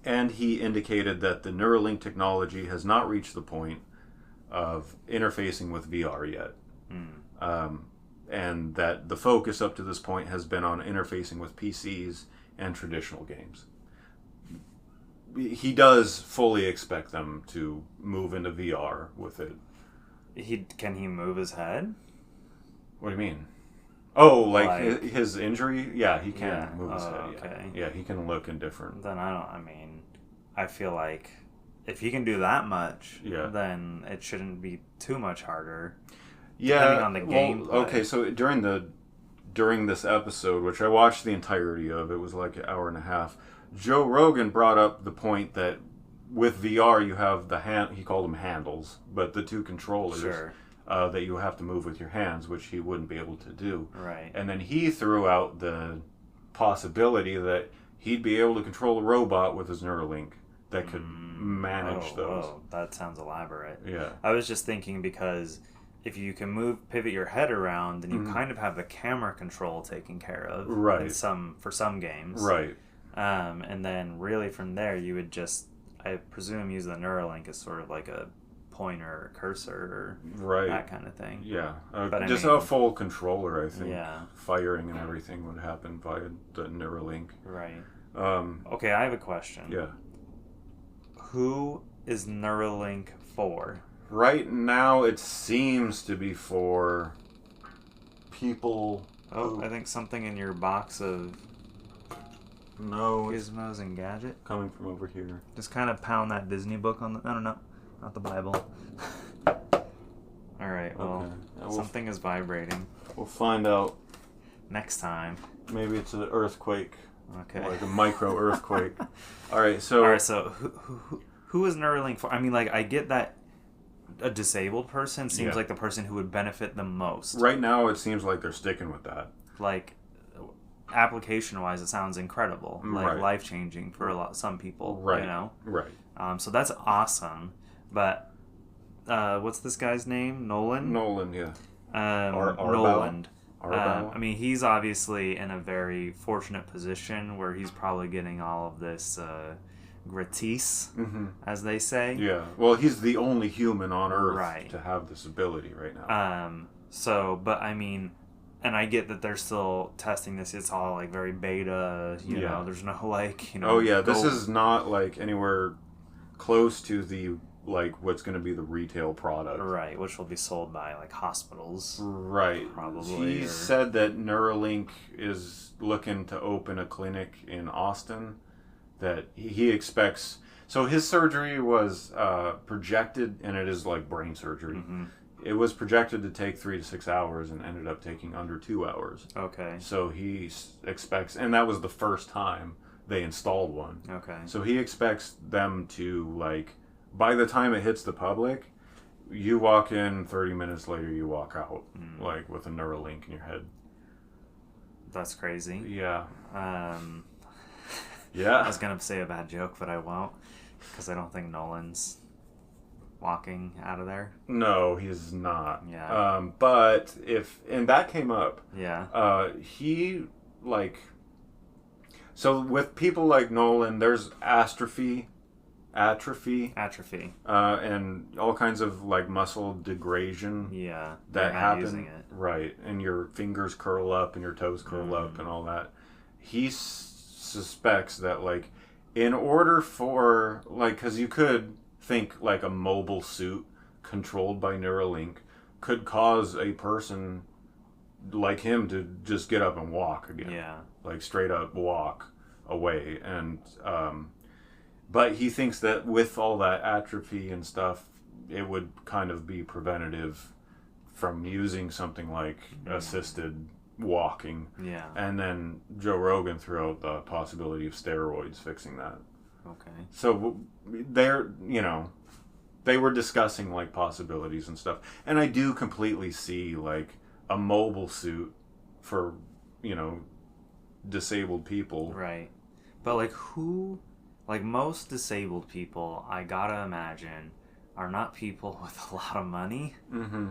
And he indicated that the Neuralink technology has not reached the point of interfacing with VR yet. And that the focus up to this point has been on interfacing with PCs and traditional games. He does fully expect them to move into VR with it. Can he move his head? What do you mean? Oh, like his injury? Yeah, he can move his head. Okay. Yeah, he can look indifferent. Then I feel like if he can do that much, then it shouldn't be too much harder. Depending on the game. Okay, so during this episode, which I watched the entirety of, it was like an hour and a half, Joe Rogan brought up the point that with VR you have he called them handles, but the two controllers. Sure. That you have to move with your hands, which he wouldn't be able to do. Right. And then he threw out the possibility that he'd be able to control a robot with his Neuralink that could manage those. Whoa, that sounds elaborate. Yeah. I was just thinking because if you can pivot your head around, then you kind of have the camera control taken care of. Right. For some games. Right. And then really from there you would just, I presume, use the Neuralink as sort of like a pointer or cursor or that kind of thing. Yeah. Just a full controller, I think. Yeah. Firing and everything would happen via the Neuralink. Right. Okay, I have a question. Yeah. Who is Neuralink for? Right now, it seems to be for people. I think something in your box of gizmos and gadget coming from over here. Just kind of pound that Disney book on the. I don't know. Not the Bible. Alright, well, something is vibrating. We'll find out. Next time. Maybe it's an earthquake. Okay. Like a micro earthquake. Alright, so who is Neuralink for? I mean, I get that a disabled person seems like the person who would benefit the most. Right now, it seems like they're sticking with that. Application-wise, it sounds incredible. Life-changing for some people. Right. Right. So that's awesome. But what's this guy's name? Noland? Noland, yeah. Noland. Arbaugh? He's obviously in a very fortunate position where he's probably getting all of this gratis, as they say. Yeah. Well, he's the only human on Earth to have this ability right now. And I get that they're still testing this. It's all very beta. You know, there's no Oh yeah, this is not anywhere close to the what's going to be the retail product. Right, which will be sold by hospitals. Right. Probably. He said that Neuralink is looking to open a clinic in Austin that he expects. So his surgery was projected, and it is brain surgery. It was projected to take 3 to 6 hours and ended up taking under 2 hours. Okay. So he expects, and that was the first time they installed one. Okay. So he expects them to, like, by the time it hits the public, you walk in, 30 minutes later you walk out, like, with a Neuralink in your head. That's crazy. Yeah. Yeah. I was going to say a bad joke, but I won't, because I don't think Nolan's walking out of there. No, he's not. Yeah. But and that came up. Yeah. He, like, so with people like Nolan, there's atrophy, and all kinds of, like, muscle degradation. Yeah. That happen. Right, and your fingers curl up and your toes curl up and all that. He suspects that, like, in order for, like, because you could think, like, a mobile suit controlled by Neuralink could cause a person like him to just get up and walk again. Yeah. Like, straight up walk away. And but he thinks that with all that atrophy and stuff, it would kind of be preventative from using something like assisted walking. Yeah. And then Joe Rogan threw out the possibility of steroids fixing that. Okay. So they were discussing, like, possibilities and stuff. And I do completely see, like, a mobile suit for, disabled people. Right. But, like, most disabled people, I gotta imagine, are not people with a lot of money. Mm-hmm.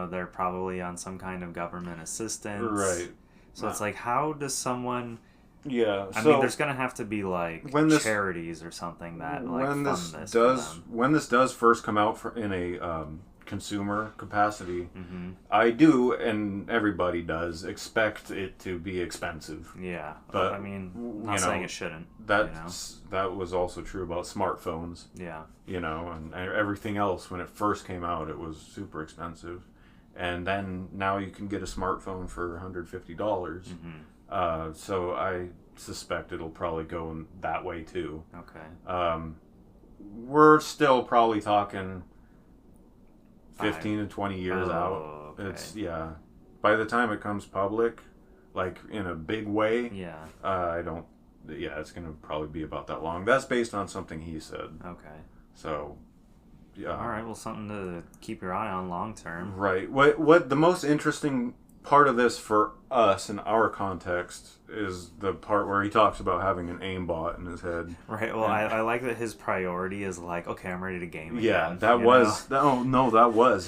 They're probably on some kind of government assistance. Right. So it's like, how does someone... Yeah, I mean, there's gonna have to be, like, charities or something that, like, fund this. When this does first come out in a consumer capacity, I do, and everybody does, expect it to be expensive. Yeah, but I mean, not saying it shouldn't. That was also true about smartphones. Yeah. And everything else. When it first came out, it was super expensive, and then now you can get a smartphone for $150. So I suspect it'll probably go in that way too. Okay. We're still probably talking 15 to 20 years out. Okay. It's by the time it comes public, like, in a big way. Yeah. It's gonna probably be about that long. That's based on something he said. Okay. So. Yeah. All right. Well, something to keep your eye on long term. Right. What the most interesting part of this for us in our context is the part where he talks about having an aimbot in his head. Right. Well, I like that his priority is, like, okay, I'm ready to game again. Yeah, that was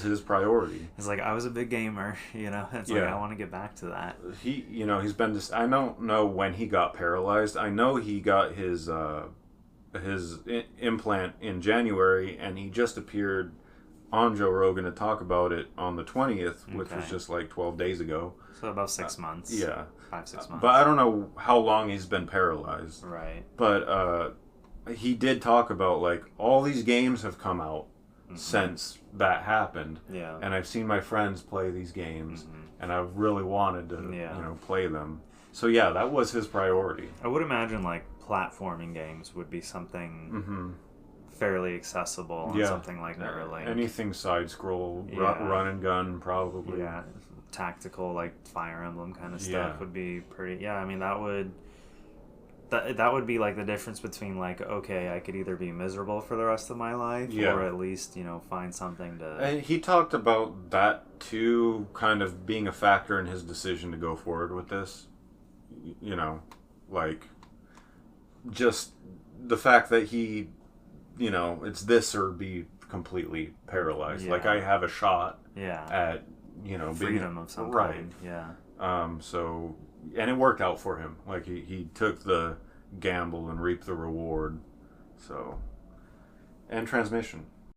his priority. It's like, I was a big gamer, It's like, I want to get back to that. He's been I don't know when he got paralyzed. I know he got his implant in January, and he just appeared on Joe Rogan to talk about it on the 20th, which was just, like, 12 days ago. So about 6 months. Yeah. 5-6 months. But I don't know how long he's been paralyzed. Right. But he did talk about, like, all these games have come out since that happened. Yeah. And I've seen my friends play these games, and I've really wanted to, play them. So, yeah, that was his priority. I would imagine, like, platforming games would be something fairly accessible on something like Neuralink. Anything side scroll, run and gun, probably. Yeah, tactical, like, Fire Emblem kind of stuff would be pretty. Yeah, I mean, that would be, like, the difference between, like, okay, I could either be miserable for the rest of my life, or at least, find something to. And he talked about that too, kind of being a factor in his decision to go forward with this. Like, just the fact that he. It's this or be completely paralyzed. Yeah. Like, I have a shot at, freedom of some kind. Yeah. So, and it worked out for him. Like, he took the gamble and reaped the reward. So, and transmission.